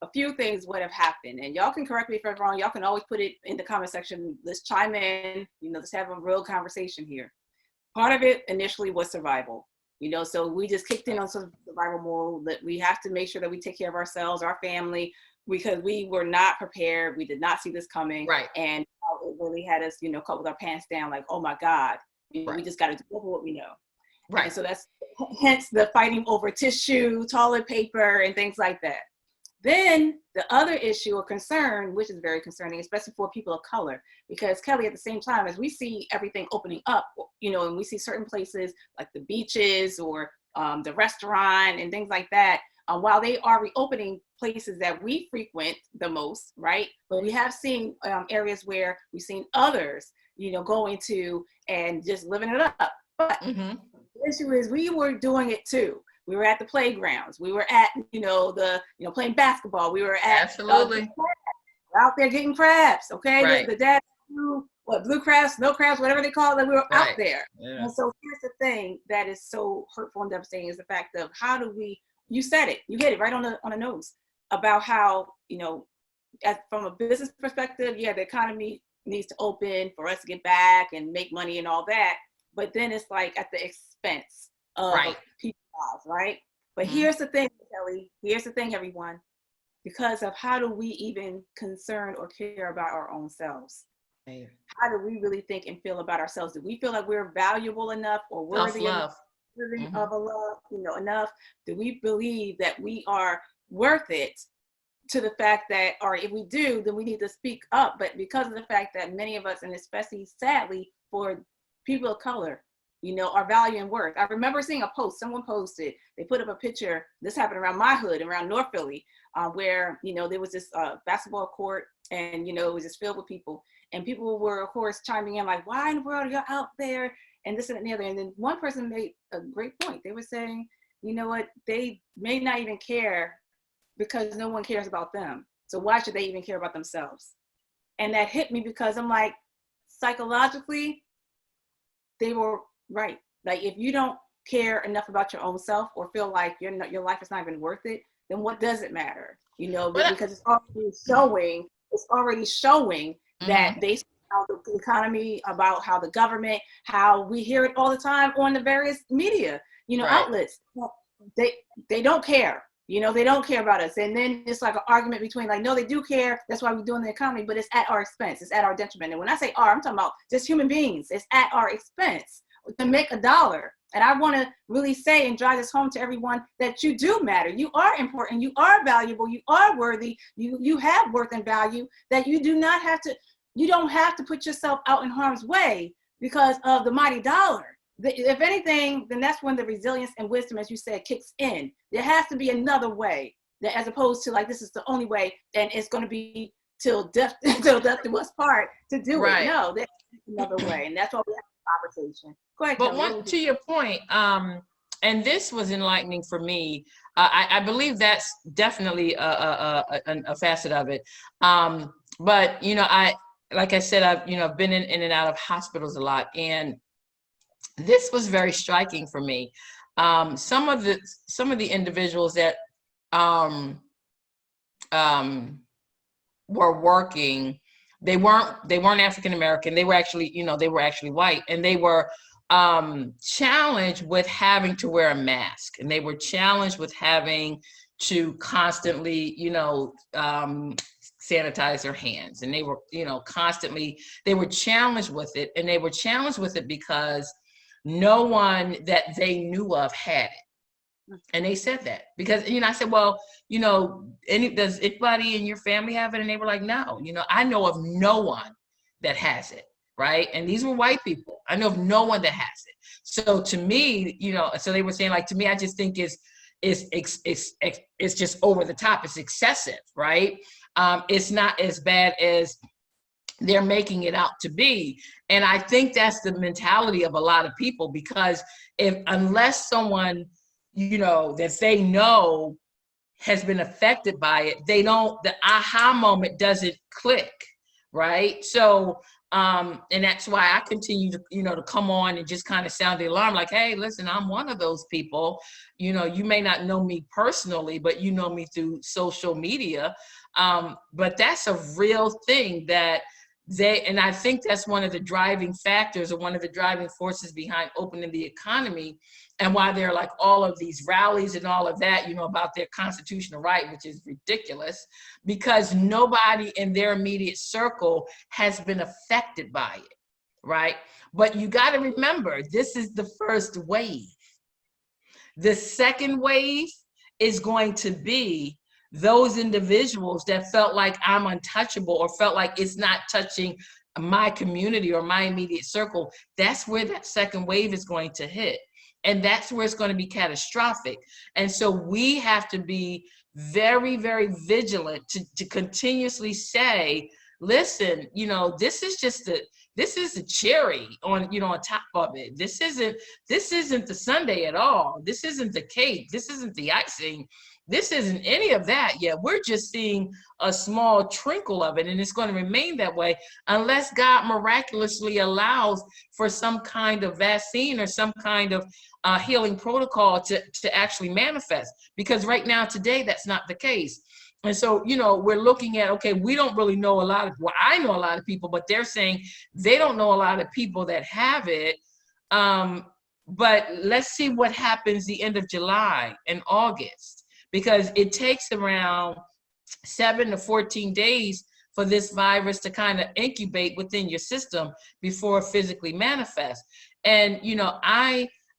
a few things would have happened. And y'all can correct me if I'm wrong. Y'all can always put it in the comment section. Let's chime in, let's have a real conversation here. Part of it initially was survival. So we just kicked in on some survival mode that we have to make sure that we take care of ourselves, our family, because we were not prepared. We did not see this coming. Right. And it really had us, caught with our pants down, like, oh my God, we just got to do what we know. Right. And so that's hence the fighting over tissue, toilet paper, and things like that. Then the other issue or concern, which is very concerning, especially for people of color, because Kelly, at the same time as we see everything opening up, and we see certain places like the beaches or the restaurant and things like that, while they are reopening places that we frequent the most, right? But we have seen areas where we've seen others, go into and just living it up. But the issue is we were doing it too. We were at the playgrounds. We were at, playing basketball. We were at Absolutely. we're out there getting crabs. Okay, Right. the dad blue crabs, snow crabs, whatever they call it. We were out there. Yeah. And so here's the thing that is so hurtful and devastating is the fact of how do we? You said it. You hit it right on the nose about how from a business perspective, yeah, the economy needs to open for us to get back and make money and all that. But then it's like at the expense of people's lives, right? But here's the thing, Kelly. Here's the thing, everyone. Because of how do we even concern or care about our own selves? Right. How do we really think and feel about ourselves? Do we feel like we're valuable enough or worthy of a love, enough? Do we believe that we are worth it to the fact that, or if we do, then we need to speak up. But because of the fact that many of us, and especially sadly for people of color, our value and worth. I remember seeing a post, someone posted, they put up a picture, this happened around my hood, around North Philly, where, there was this basketball court and, it was just filled with people. And people were, of course, chiming in like, why in the world are you out there? And this and the other. And then one person made a great point. They were saying, you know what, they may not even care because no one cares about them. So why should they even care about themselves? And that hit me because I'm like, psychologically, they were right. Like if you don't care enough about your own self or feel like your life is not even worth it, then what does it matter? Because it's already showing that based on how the economy, about how the government, how we hear it all the time on the various media, outlets, they don't care. They don't care about us. And then it's like an argument between like, no, they do care. That's why we're doing the economy, but it's at our expense. It's at our detriment. And when I say our, I'm talking about just human beings. It's at our expense to make a dollar. And I want to really say and drive this home to everyone that you do matter. You are important. You are valuable. You are worthy. You have worth and value that you don't have to put yourself out in harm's way because of the mighty dollar. If anything, then that's when the resilience and wisdom, as you said, kicks in. There has to be another way, that as opposed to like, this is the only way, and it's going to be till death do us part to do it. No, there's another way, and that's why we have a conversation. Go ahead, but to your point, and this was enlightening for me. I believe that's definitely a facet of it. But like I said, I've been in and out of hospitals a lot, and this was very striking for me. Some of the individuals that were working, they weren't African American. They were actually white, and they were challenged with having to wear a mask, and they were challenged with having to constantly, sanitize their hands, and they were, they were challenged with it, and they were challenged with it because no one that they knew of had it. And they said that because, I said, well, does anybody in your family have it? And they were like, no, I know of no one that has it. Right. And these were white people. I know of no one that has it. So to me, so they were saying like, to me, I just think it's just over the top. It's excessive. Right. It's not as bad as they're making it out to be. And I think that's the mentality of a lot of people, because unless someone, that they know has been affected by it, the aha moment doesn't click. Right. So, and that's why I continue to, to come on and just kind of sound the alarm like, hey, listen, I'm one of those people. You may not know me personally, but you know me through social media. But that's a real thing that and I think that's one of the driving factors, or one of the driving forces behind opening the economy, and why there are like all of these rallies and all of that, about their constitutional right, which is ridiculous, because nobody in their immediate circle has been affected by it, right? But you got to remember, this is the first wave. The second wave is going to be those individuals that felt like I'm untouchable or felt like it's not touching my community or my immediate circle. That's where that second wave is going to hit. And that's where it's going to be catastrophic. And so we have to be very, very vigilant to continuously say, listen, this is just this is the cherry on, on top of it. This isn't the sundae at all. This isn't the cake. This isn't the icing. This isn't any of that yet. We're just seeing a small trickle of it, and it's going to remain that way unless God miraculously allows for some kind of vaccine or some kind of healing protocol to actually manifest. Because right now, today, that's not the case. And so, we're looking at, okay, we don't really know I know a lot of people, but they're saying they don't know a lot of people that have it. But let's see what happens the end of July and August, because it takes around 7 to 14 days for this virus to kind of incubate within your system before it physically manifests. And,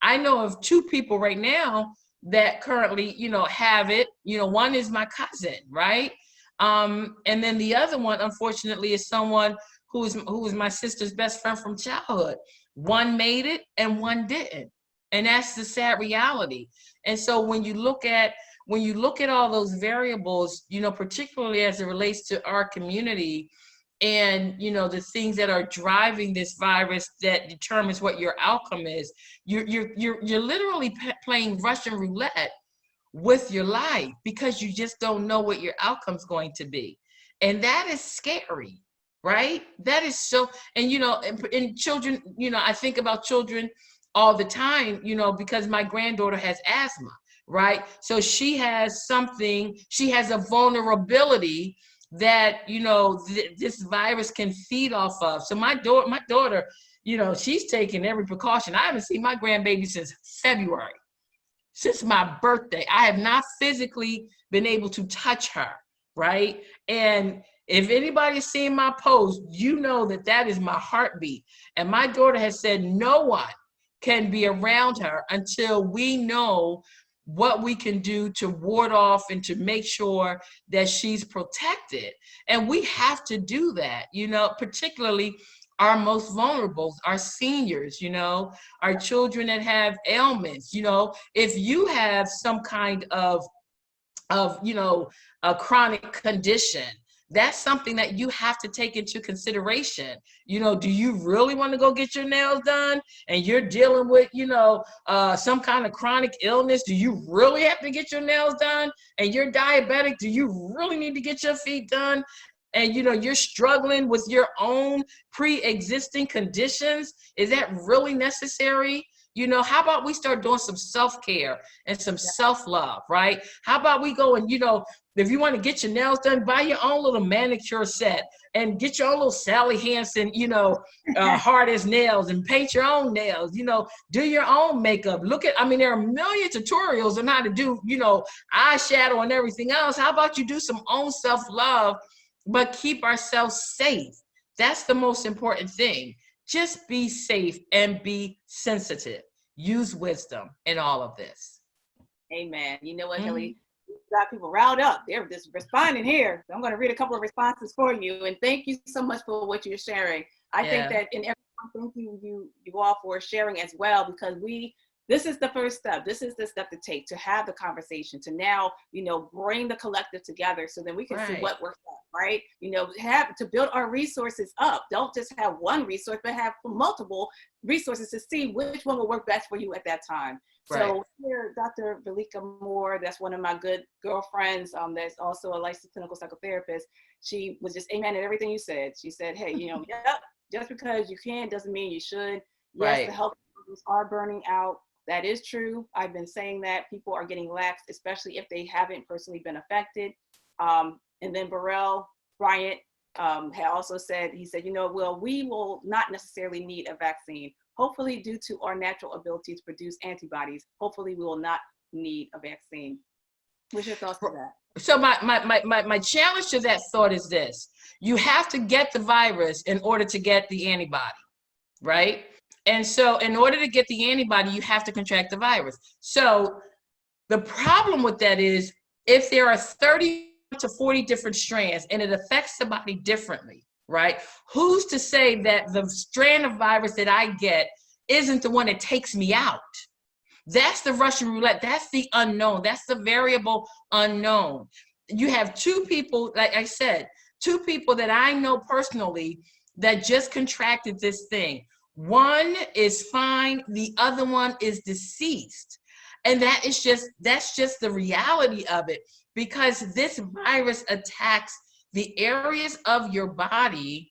I know of 2 people right now that currently, have it. One is my cousin, right? And then the other one, unfortunately, is someone who is my sister's best friend from childhood. One made it and one didn't. And that's the sad reality. And so when you look at all those variables, particularly as it relates to our community and, the things that are driving this virus that determines what your outcome is, you're literally playing Russian roulette with your life because you just don't know what your outcome's going to be. And that is scary, right? That is so, and, and children, I think about children all the time, because my granddaughter has asthma, right? So she has a vulnerability that, this virus can feed off of. So my daughter, she's taking every precaution. I haven't seen my grandbaby since February, since my birthday. I have not physically been able to touch her, right? And if anybody's seen my post, that is my heartbeat. And my daughter has said no one can be around her until we know what we can do to ward off and to make sure that she's protected. And we have to do that, particularly our most vulnerables, our seniors, our children that have ailments. If you have some kind of a chronic condition, that's something that you have to take into consideration. Do you really want to go get your nails done and you're dealing with, some kind of chronic illness? Do you really have to get your nails done and you're diabetic? Do you really need to get your feet done? And, you're struggling with your own pre-existing conditions. Is that really necessary? How about we start doing some self-care and some self-love, right? How about we go and, if you want to get your nails done, buy your own little manicure set and get your own little Sally Hansen, hard as nails, and paint your own nails, do your own makeup. There are a million tutorials on how to do, eyeshadow and everything else. How about you do some own self-love, but keep ourselves safe? That's the most important thing. Just be safe and be sensitive. Use wisdom in all of this. Amen. You know what, Hilly? You got people riled up. They're just responding here. So I'm going to read a couple of responses for you. And thank you so much for what you're sharing. I think that thank you all for sharing as well, because this is the first step. This is the step to take, to have the conversation, to now, bring the collective together so that we can see what works out, right? Have to build our resources up. Don't just have one resource, but have multiple resources to see which one will work best for you at that time. Right. So here, Dr. Valika Moore, that's one of my good girlfriends, that's also a licensed clinical psychotherapist. She was just amen at everything you said. She said, hey, yep, just because you can doesn't mean you should. Yes, the health workers are burning out. That is true. I've been saying that people are getting lax, especially if they haven't personally been affected. And then Bryant had also said, he said, we will not necessarily need a vaccine. Hopefully, due to our natural ability to produce antibodies, hopefully we will not need a vaccine. What's your thoughts on that? So my challenge to that thought is this: you have to get the virus in order to get the antibody, right? And so in order to get the antibody, you have to contract the virus. So the problem with that is if there are 30 to 40 different strands and it affects the body differently, right? Who's to say that the strand of virus that I get isn't the one that takes me out? That's the Russian roulette. That's the unknown. That's the variable unknown. You have two people, like I said, two people that I know personally that just contracted this thing. One is fine, the other one is deceased. And that's just the reality of it, because this virus attacks the areas of your body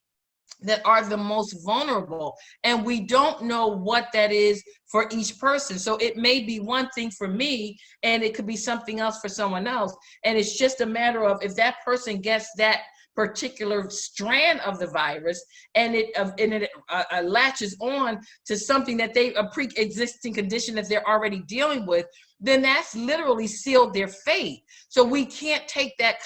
that are the most vulnerable. And we don't know what that is for each person. So it may be one thing for me, and it could be something else for someone else. And it's just a matter of if that person gets that particular strand of the virus and it latches on to something that a pre-existing condition that they're already dealing with, then that's literally sealed their fate. So we can't take that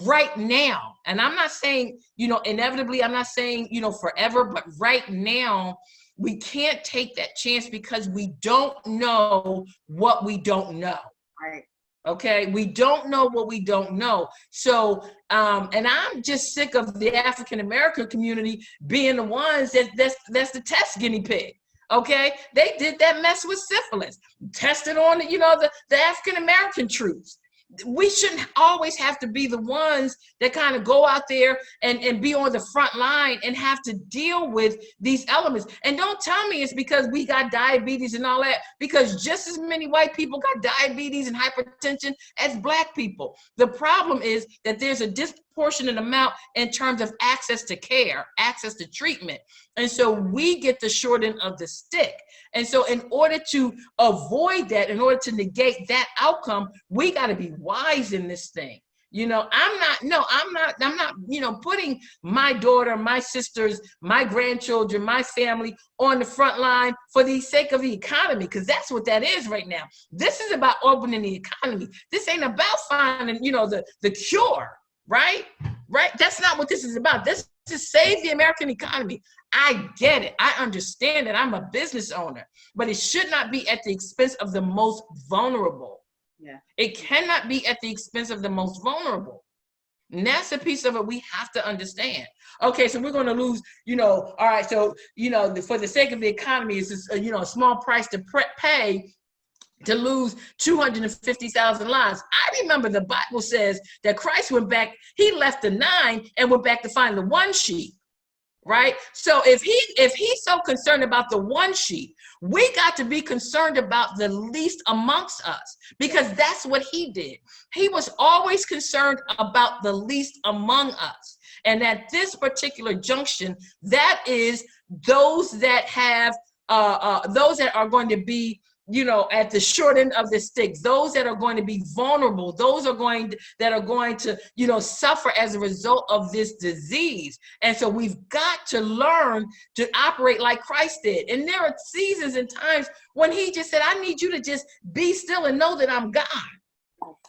right now. And I'm not saying, inevitably, I'm not saying, forever, but right now, we can't take that chance because we don't know what we don't know. Right. Okay, we don't know what we don't know. So, and I'm just sick of the African American community being the ones that's the test guinea pig. Okay, they did that mess with syphilis, tested on the African American troops. We shouldn't always have to be the ones that kind of go out there and be on the front line and have to deal with these elements. And don't tell me it's because we got diabetes and all that, because just as many white people got diabetes and hypertension as Black people. The problem is that there's a disproportionate amount in terms of access to care, access to treatment. And so we get the short end of the stick. And so in order to avoid that, in order to negate that outcome, we got to be wise in this thing. I'm not putting my daughter, my sisters, my grandchildren, my family on the front line for the sake of the economy, because that's what that is right now. This is about opening the economy. This ain't about finding, the cure, right? Right? That's not what this is about. This is to save the American economy. I get it. I understand that. I'm a business owner, but it should not be at the expense of the most vulnerable. Yeah. It cannot be at the expense of the most vulnerable. And that's a piece of it we have to understand. Okay, so we're going to lose, all right, so, for the sake of the economy, it's just, a small price to pay to lose 250,000 lives. I remember the Bible says that Christ went back, he left the 9 and went back to find the 1 sheep. Right? So if he's so concerned about the 1 sheep, we got to be concerned about the least amongst us, because that's what he did. He was always concerned about the least among us. And at this particular junction, that is those that have those that are going to be at the short end of the stick, those that are going to be vulnerable, those that are going to, suffer as a result of this disease. And so we've got to learn to operate like Christ did. And there are seasons and times when he just said, I need you to just be still and know that I'm God.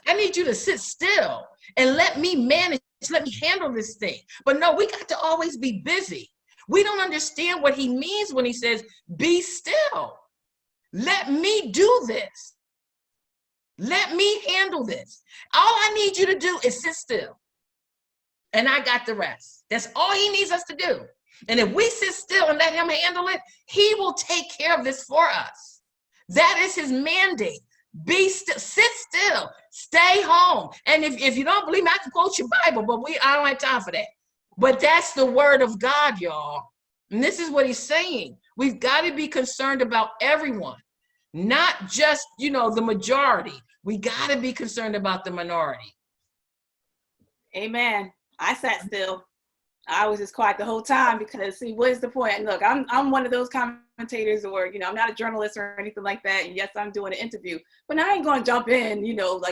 I need you to sit still and let me manage, let me handle this thing. But no, we got to always be busy. We don't understand what he means when he says, be still. Let me do this. Let me handle this. All I need you to do is sit still. And I got the rest. That's all he needs us to do. And if we sit still and let him handle it, he will take care of this for us. That is his mandate. Be still, sit still, stay home. And if you don't believe me, I can quote your Bible, but I don't have time for that. But that's the word of God, y'all. And this is what he's saying. We've got to be concerned about everyone, not just, the majority. We got to be concerned about the minority. Amen. I sat still. I was just quiet the whole time because, see, what is the point? And look, I'm one of those commentators, or, I'm not a journalist or anything like that. And yes, I'm doing an interview, but I ain't going to jump in,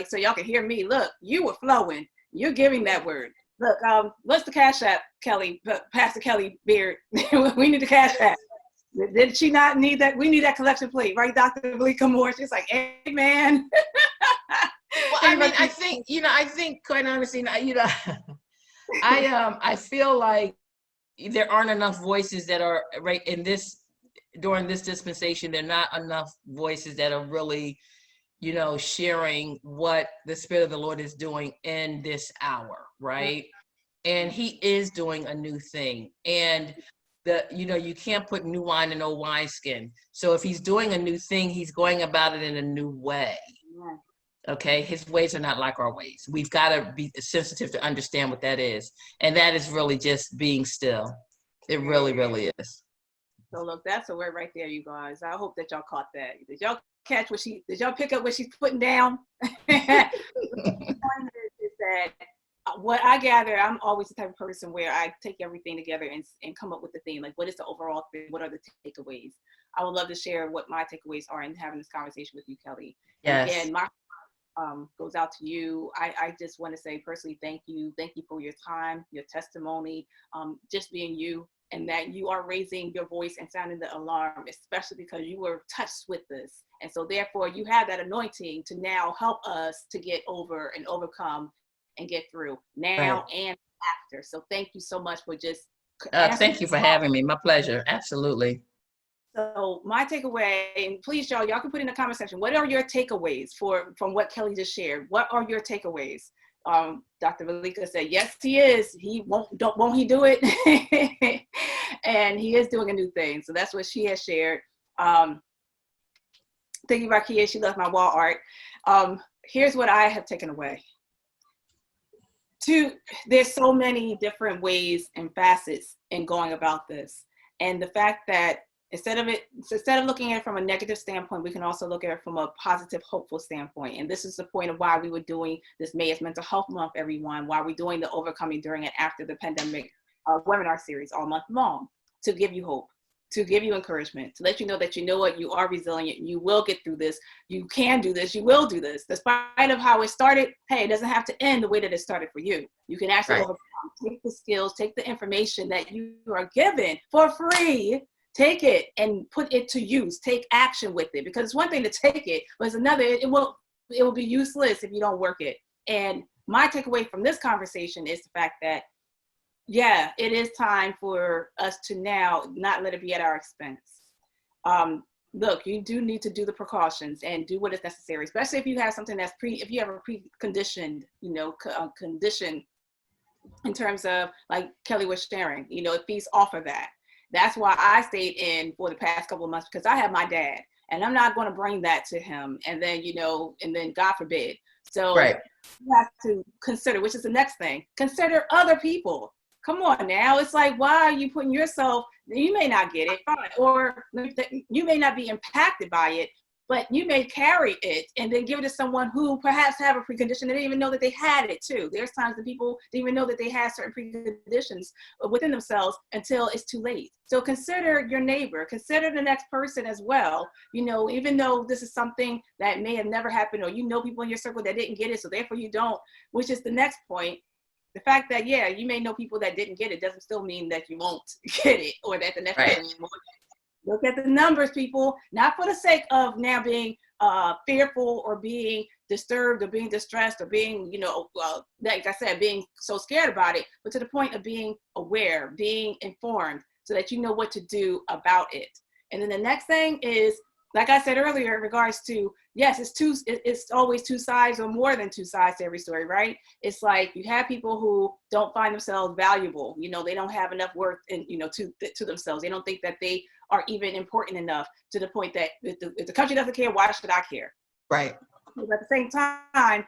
so y'all can hear me. Look, you were flowing. You're giving that word. Look, what's the Cash App, Kelly, Pastor Kelly Beard? We need the Cash App. Did she not need that? We need that collection plate, right, Dr. Malika Moore? She's like, amen. Well, I mean, I think quite honestly, I feel like, there aren't enough voices that are right in this during this dispensation. There are not enough voices that are really, sharing what the Spirit of the Lord is doing in this hour, right? And he is doing a new thing. And you can't put new wine in old wineskin. So if he's doing a new thing, he's going about it in a new way. Okay, his ways are not like our ways. We've got to be sensitive to understand what that is. And that is really just being still. It really, really is. So look, that's a word right there, you guys. I hope that y'all caught that. Did y'all catch did y'all pick up what she's putting down? The point is that what I gather, I'm always the type of person where I take everything together and come up with the thing. Like, what is the overall thing? What are the takeaways? I would love to share what my takeaways are in having this conversation with you, Kelly. Yes. And again, my goes out to you. I just want to say personally, thank you. Thank you for your time, your testimony, just being you, and that you are raising your voice and sounding the alarm, especially because you were touched with this. And so therefore you have that anointing to now help us to get over and overcome and get through now and after. So thank you so much for just thank you for having me. My pleasure. Absolutely. So my takeaway, and please y'all can put in the comment section, what are your takeaways from what Kelly just shared? What are your takeaways? Dr. Valika said, yes, he is. Won't he do it? And he is doing a new thing. So that's what she has shared. Thinking about Kia, she loves my wall art. Here's what I have taken away. There's so many different ways and facets in going about this. And the fact that instead of looking at it from a negative standpoint, we can also look at it from a positive, hopeful standpoint. And this is the point of why we were doing this May is Mental Health Month, everyone, why we're doing the Overcoming During and After the Pandemic webinar series all month long, to give you hope, to give you encouragement, to let you know that you know what, you are resilient, you will get through this, you can do this, you will do this. Despite of how it started, hey, it doesn't have to end the way that it started for you. You can actually overcome, take the skills, take the information that you are given for free, take it and put it to use, take action with it. Because it's one thing to take it, but it's another, it will be useless if you don't work it. And my takeaway from this conversation is the fact that, yeah, it is time for us to now not let it be at our expense. Look, you do need to do the precautions and do what is necessary, especially if you have something that's if you have a preconditioned, condition in terms of, like Kelly was sharing, it feeds off of that. That's why I stayed in for the past couple of months, because I have my dad and I'm not going to bring that to him. And then, and then God forbid. So you have to consider, which is the next thing, consider other people. Come on now. It's like, why are you putting yourself, you may not get it, fine, or you may not be impacted by it, but you may carry it and then give it to someone who perhaps have a precondition. They didn't even know that they had it too. There's times that people didn't even know that they had certain preconditions within themselves until it's too late. So consider your neighbor, consider the next person as well. Even though this is something that may have never happened, or people in your circle that didn't get it, so therefore you don't, which is the next point. The fact that, yeah, you may know people that didn't get it doesn't still mean that you won't get it, or that the next person won't. Look at the numbers, people, not for the sake of now being fearful or being disturbed or being distressed or being, like I said, being so scared about it, but to the point of being aware, being informed, so that you know what to do about it. And then the next thing is, like I said earlier, in regards to, yes, it's always two sides or more than two sides to every story, right? It's like you have people who don't find themselves valuable. They don't have enough worth to themselves. They don't think that they are even important enough, to the point that if the country doesn't care, why should I care? Right. But at the same time,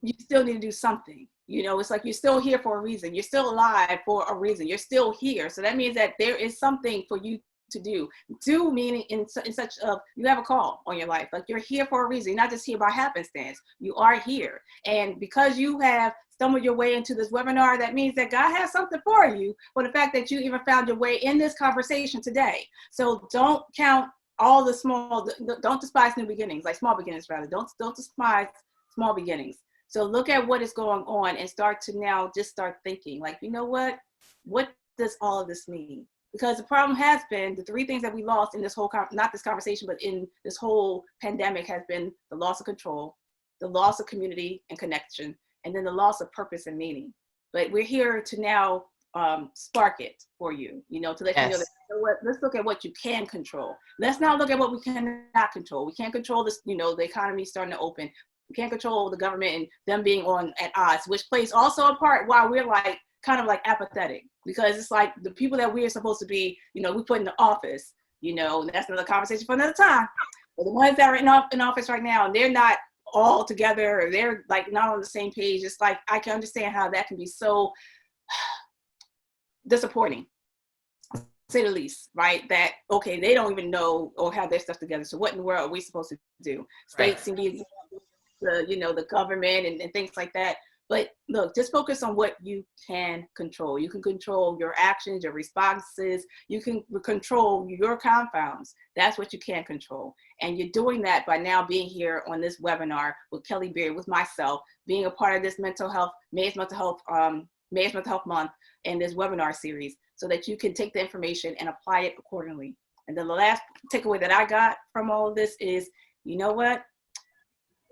you still need to do something. It's like you're still here for a reason. You're still alive for a reason. You're still here. So that means that there is something for you to do. Do meaning in such of, you have a call on your life. Like, you're here for a reason. You're not just here by happenstance. You are here. And because you have stumbled your way into this webinar, that means that God has something for you, for the fact that you even found your way in this conversation today. So don't count all the don't despise new beginnings, like small beginnings rather. Don't despise small beginnings. So look at what is going on and start to now just start thinking, like, what does all of this mean? Because the problem has been the three things that we lost in this whole, not this conversation, but in this whole pandemic, has been the loss of control, the loss of community and connection, and then the loss of purpose and meaning. But we're here to now spark it for you, to let you know that, Yes. Let's look at what you can control. Let's not look at what we cannot control. We can't control this, the economy starting to open. We can't control the government and them being at odds, which plays also a part while we're like kind of like apathetic, because it's like the people that we are supposed to be, we put in the office, and that's another conversation for another time. But the ones that are in office right now, and they're not all together, or they're like not on the same page. It's like, I can understand how that can be so disappointing, to say the least, right? That, okay, they don't even know or have their stuff together. So what in the world are we supposed to do? States and the government and things like that. But look, just focus on what you can control. You can control your actions, your responses. You can control your confounds. That's what you can control. And you're doing that by now being here on this webinar with Kelly Beard, with myself, being a part of this May's Mental Health Month and this webinar series, so that you can take the information and apply it accordingly. And then the last takeaway that I got from all of this is, you know what?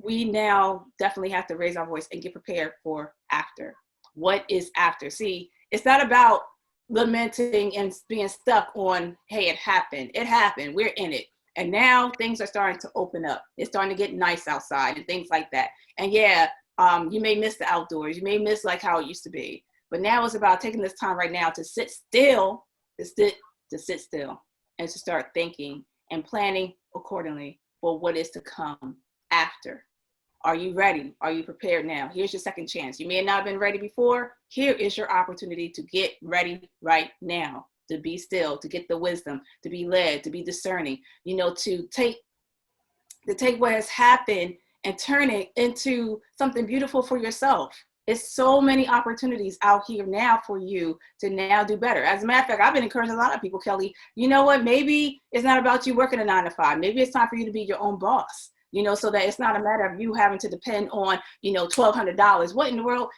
We now definitely have to raise our voice and get prepared for after. What is after? See, it's not about lamenting and being stuck on, hey, it happened. It happened. We're in it. And now things are starting to open up. It's starting to get nice outside and things like that. And yeah, you may miss the outdoors. You may miss like how it used to be. But now it's about taking this time right now to sit still, to sit still and to start thinking and planning accordingly for what is to come after. Are you ready? Are you prepared now? Here's your second chance. You may not have been ready before. Here is your opportunity to get ready right now, to be still, to get the wisdom, to be led, to be discerning, to take what has happened and turn it into something beautiful for yourself. It's so many opportunities out here now for you to now do better. As a matter of fact, I've been encouraging a lot of people, Kelly, you know what? Maybe it's not about you working a 9 to 5. Maybe it's time for you to be your own boss. So that it's not a matter of you having to depend on, $1,200. What in the world?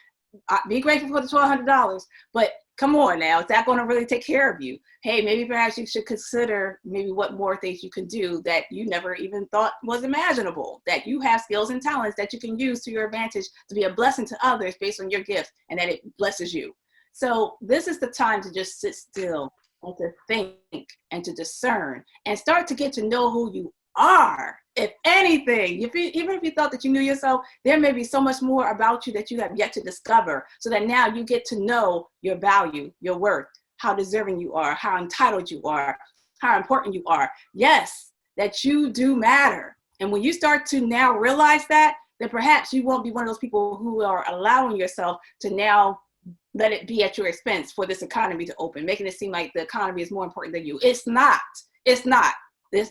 Be grateful for the $1,200, but come on now, is that going to really take care of you? Hey, maybe perhaps you should consider maybe what more things you can do that you never even thought was imaginable, that you have skills and talents that you can use to your advantage to be a blessing to others based on your gifts, and that it blesses you. So this is the time to just sit still and to think and to discern and start to get to know who you are. If anything, even if you thought that you knew yourself, there may be so much more about you that you have yet to discover, so that now you get to know your value, your worth, how deserving you are, how entitled you are, how important you are. Yes, that you do matter. And when you start to now realize that, then perhaps you won't be one of those people who are allowing yourself to now let it be at your expense for this economy to open, making it seem like the economy is more important than you. It's not. It's not.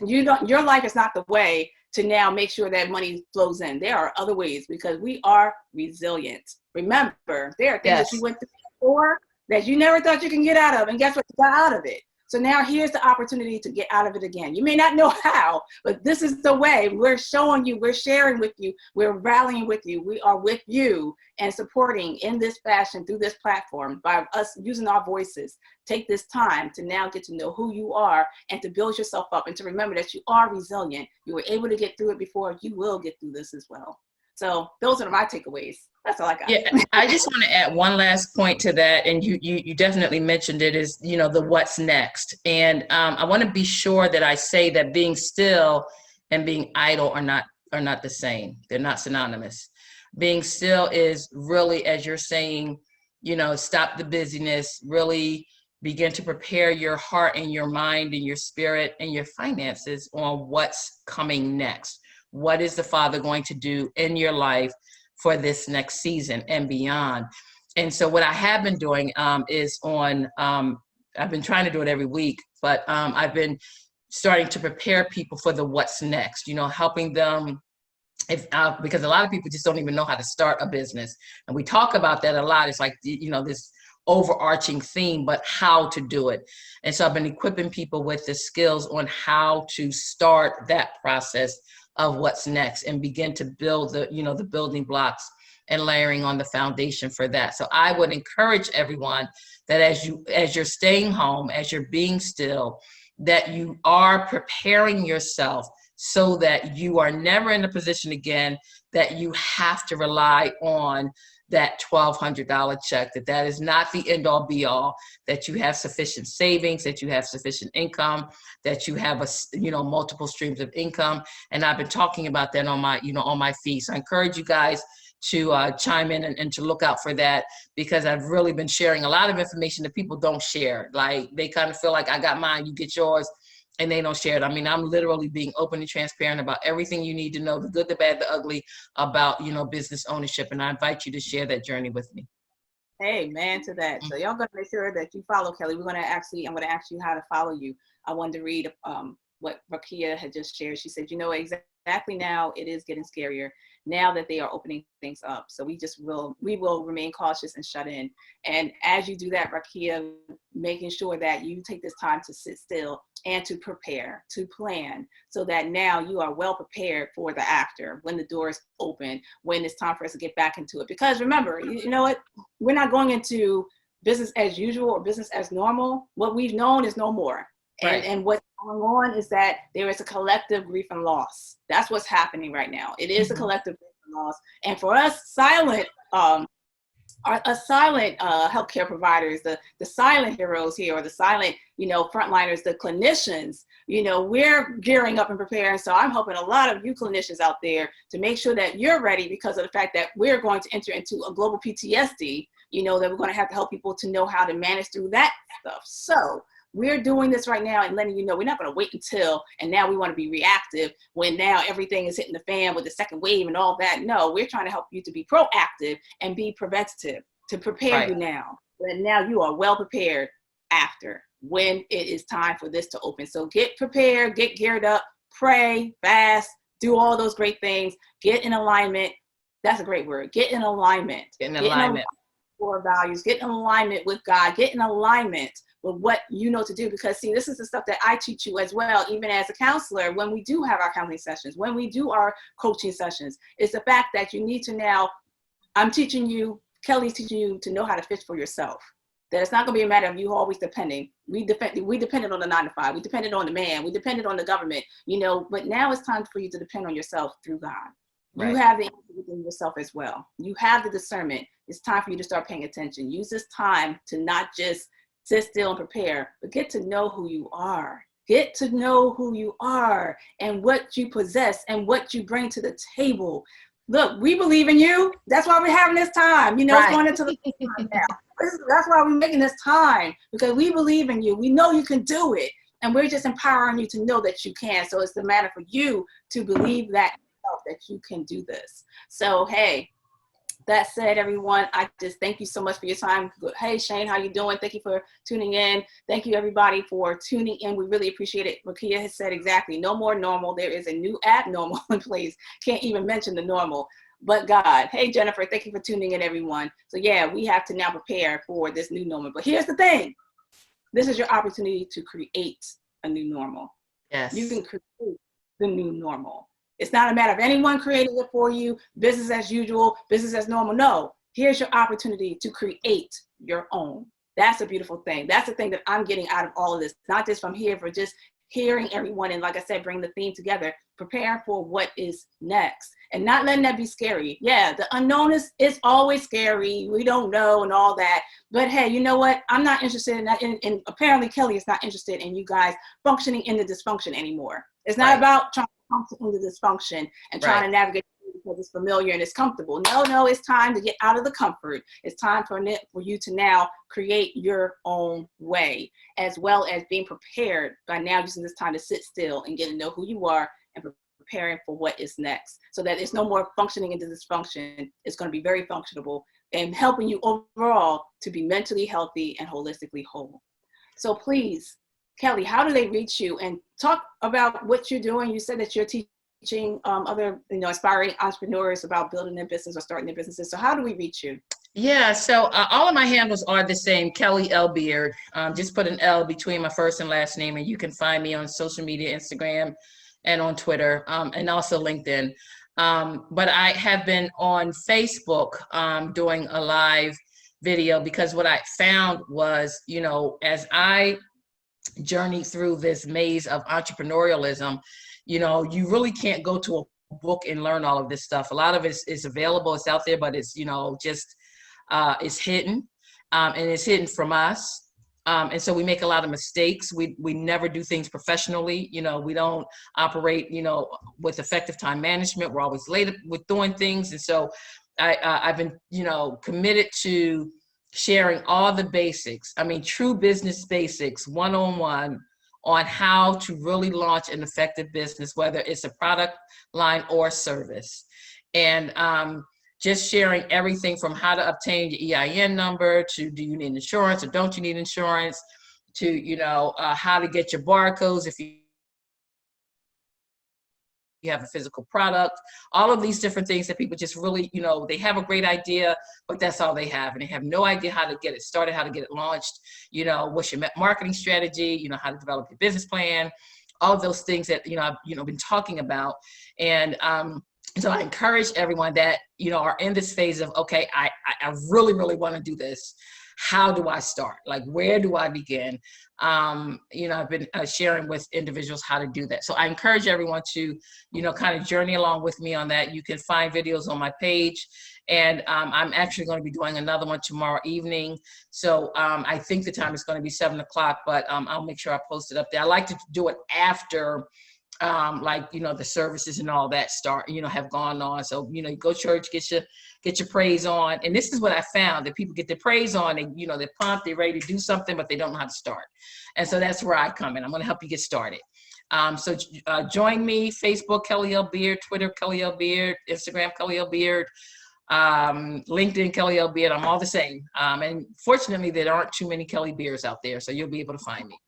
Your life is not the way to now make sure that money flows in. There are other ways, because we are resilient. Remember, there are things that you went through before that you never thought you can get out of, and guess what? You got out of it. So now here's the opportunity to get out of it again. You may not know how, but this is the way. We're showing you, we're sharing with you, we're rallying with you. We are with you and supporting in this fashion through this platform by us using our voices. Take this time to now get to know who you are and to build yourself up and to remember that you are resilient. You were able to get through it before. You will get through this as well. So those are my takeaways. That's all I got. Yeah, I just want to add one last point to that, and you definitely mentioned it, is the what's next. And I want to be sure that I say that being still and being idle are not the same. They're not synonymous. Being still is really, as you're saying, stop the busyness, really begin to prepare your heart and your mind and your spirit and your finances on what's coming next. What is the Father going to do in your life for this next season and beyond? And so what I have been doing is I've been trying to do it every week, but I've been starting to prepare people for the what's next, helping them because a lot of people just don't even know how to start a business. And we talk about that a lot. It's like, this overarching theme, but how to do it. And so I've been equipping people with the skills on how to start that process of what's next and begin to build the building blocks and layering on the foundation for that. So I would encourage everyone that as you're staying home, as you're being still, that you are preparing yourself so that you are never in a position again that you have to rely on that $1,200 check, that is not the end all be all, that you have sufficient savings, that you have sufficient income, that you have multiple streams of income. And I've been talking about that on my feed. So I encourage you guys to chime in and to look out for that, because I've really been sharing a lot of information that people don't share. Like, they kind of feel like, I got mine, you get yours, and they don't share it. I mean, I'm literally being open and transparent about everything you need to know, the good, the bad, the ugly, about, business ownership. And I invite you to share that journey with me. Amen to that. So y'all gonna make sure that you follow Kelly. I'm gonna ask you how to follow you. I wanted to read what Rakia had just shared. She said, exactly now it is getting scarier now that they are opening things up. So we will remain cautious and shut in. And as you do that, Rakia, making sure that you take this time to sit still and to prepare, to plan, so that now you are well prepared for the after, when the doors open, when it's time for us to get back into it. Because remember, you know what? We're not going into business as usual or business as normal. What we've known is no more. Right. And what's going on is that there is a collective grief and loss. That's what's happening right now. It is a collective grief and loss. And for us silent healthcare providers, the silent heroes here, or the silent, frontliners, the clinicians, we're gearing up and preparing. So I'm hoping a lot of you clinicians out there to make sure that you're ready, because of the fact that we're going to enter into a global PTSD, that we're going to have to help people to know how to manage through that stuff. So we're doing this right now and letting you know we're not going to wait until, and now we want to be reactive when now everything is hitting the fan with the second wave and all that. No, we're trying to help you to be proactive and be preventative, to prepare you now. And now you are well prepared after, when it is time for this to open. So get prepared, get geared up, pray, fast, do all those great things, get in alignment. That's a great word. Get in alignment. Get in alignment with core values, get in alignment with God, get in alignment with what you know to do. Because see, this is the stuff that I teach you as well, even as a counselor, when we do have our counseling sessions, when we do our coaching sessions. It's the fact that you need to now, I'm teaching you, Kelly's teaching you to know how to fish for yourself. That it's not going to be a matter of you always depending. We depended on the 9 to 5. We depended on the man. We depended on the government, but now it's time for you to depend on yourself through God. Right. You have the answer within yourself as well. You have the discernment. It's time for you to start paying attention. Use this time to not just sit still and prepare, but get to know who you are. Get to know who you are and what you possess and what you bring to the table. Look, we believe in you. That's why we're having this time. It's going into the time now. That's why we're making this time, because we believe in you. We know you can do it. And we're just empowering you to know that you can. So it's the matter for you to believe that you can do this. So, hey, that said, everyone, I just thank you so much for your time. Hey, Shane, how you doing? Thank you for tuning in. Thank you, everybody, for tuning in. We really appreciate it. Rakia has said exactly, no more normal. There is a new abnormal in place. Can't even mention the normal, but God. Hey, Jennifer, thank you for tuning in, everyone. So, yeah, we have to now prepare for this new normal. But here's the thing. This is your opportunity to create a new normal. Yes. You can create the new normal. It's not a matter of anyone creating it for you, business as usual, business as normal. No, here's your opportunity to create your own. That's a beautiful thing. That's the thing that I'm getting out of all of this, not just from here, but just hearing everyone. And like I said, bring the theme together, preparing for what is next and not letting that be scary. Yeah, the unknown is always scary. We don't know and all that. But hey, you know what? I'm not interested in that. And apparently Kelly is not interested in you guys functioning in the dysfunction anymore. It's not about trying to function in the dysfunction and trying to navigate because it's familiar and it's comfortable. No, it's time to get out of the comfort. It's time for you to now create your own way, as well as being prepared by now using this time to sit still and get to know who you are and preparing for what is next, so that it's no more functioning into dysfunction. It's going to be very functionable and helping you overall to be mentally healthy and holistically whole. So please, Kelly, how do they reach you? And talk about what you're doing. You said that you're teaching other, aspiring entrepreneurs about building their business or starting their businesses. So how do we reach you? Yeah, so all of my handles are the same, Kelly L. Beard. Just put an L between my first and last name, and you can find me on social media, Instagram and on Twitter, and also LinkedIn. But I have been on Facebook doing a live video, because what I found was, as I journey through this maze of entrepreneurialism, you really can't go to a book and learn all of this stuff. A lot of it is available, it's out there, but it's, you know, just it's hidden, and it's hidden from us. And so we make a lot of mistakes. We never do things professionally. You know, we don't operate, you know, with effective time management. We're always late with doing things. And so I've been, you know, committed to sharing all the basics. I mean, true business basics, one-on-one, on how to really launch an effective business, whether it's a product line or service. And just sharing everything from how to obtain your EIN number to do you need insurance or don't you need insurance, to, you know, how to get your barcodes if you have a physical product, all of these different things that people just really, you know, they have a great idea, but that's all they have. And they have no idea how to get it started, how to get it launched, you know, what's your marketing strategy, you know, how to develop your business plan, all of those things that, you know, I've been talking about. And so I encourage everyone that, you know, are in this phase of, okay, I really, really want to do this. How do I start? Like, where do I begin? You know, I've been sharing with individuals how to do that. So I encourage everyone to, you know, kind of journey along with me on that. You can find videos on my page. And I'm actually going to be doing another one tomorrow evening. So I think the time is going to be 7 o'clock, but I'll make sure I post it up there. I like to do it after like, you know, the services and all that start, you know, have gone on. So, you know, you go to church, get your praise on. And this is what I found, that people get their praise on and, you know, they're pumped, they're ready to do something, but they don't know how to start. And so that's where I come in. I'm going to help you get started. So join me, Facebook, Kelly L. Beard, Twitter, Kelly L. Beard, Instagram, Kelly L. Beard, LinkedIn, Kelly L. Beard. I'm all the same. And fortunately, there aren't too many Kelly Beards out there, so you'll be able to find me.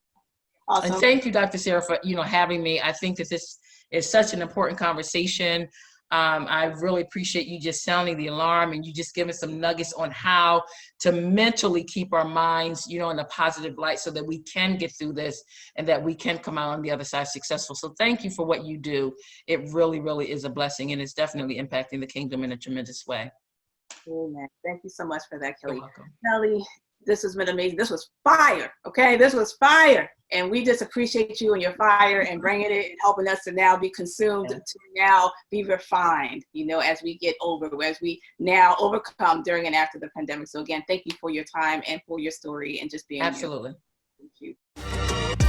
Awesome. And thank you, Dr. Sarah, for, you know, having me. I think that this is such an important conversation. I really appreciate you just sounding the alarm and you just giving some nuggets on how to mentally keep our minds, you know, in a positive light so that we can get through this and that we can come out on the other side successful. So thank you for what you do. It really, really is a blessing, and it's definitely impacting the kingdom in a tremendous way. Amen. Thank you so much for that, Kelly. You're welcome. Kelly, this has been amazing. This was fire. Okay, this was fire. And we just appreciate you and your fire and bringing it and helping us to now be consumed, to now be refined, you know, as we get over, as we now overcome during and after the pandemic. So again, thank you for your time and for your story and just being Absolutely. here. Thank you.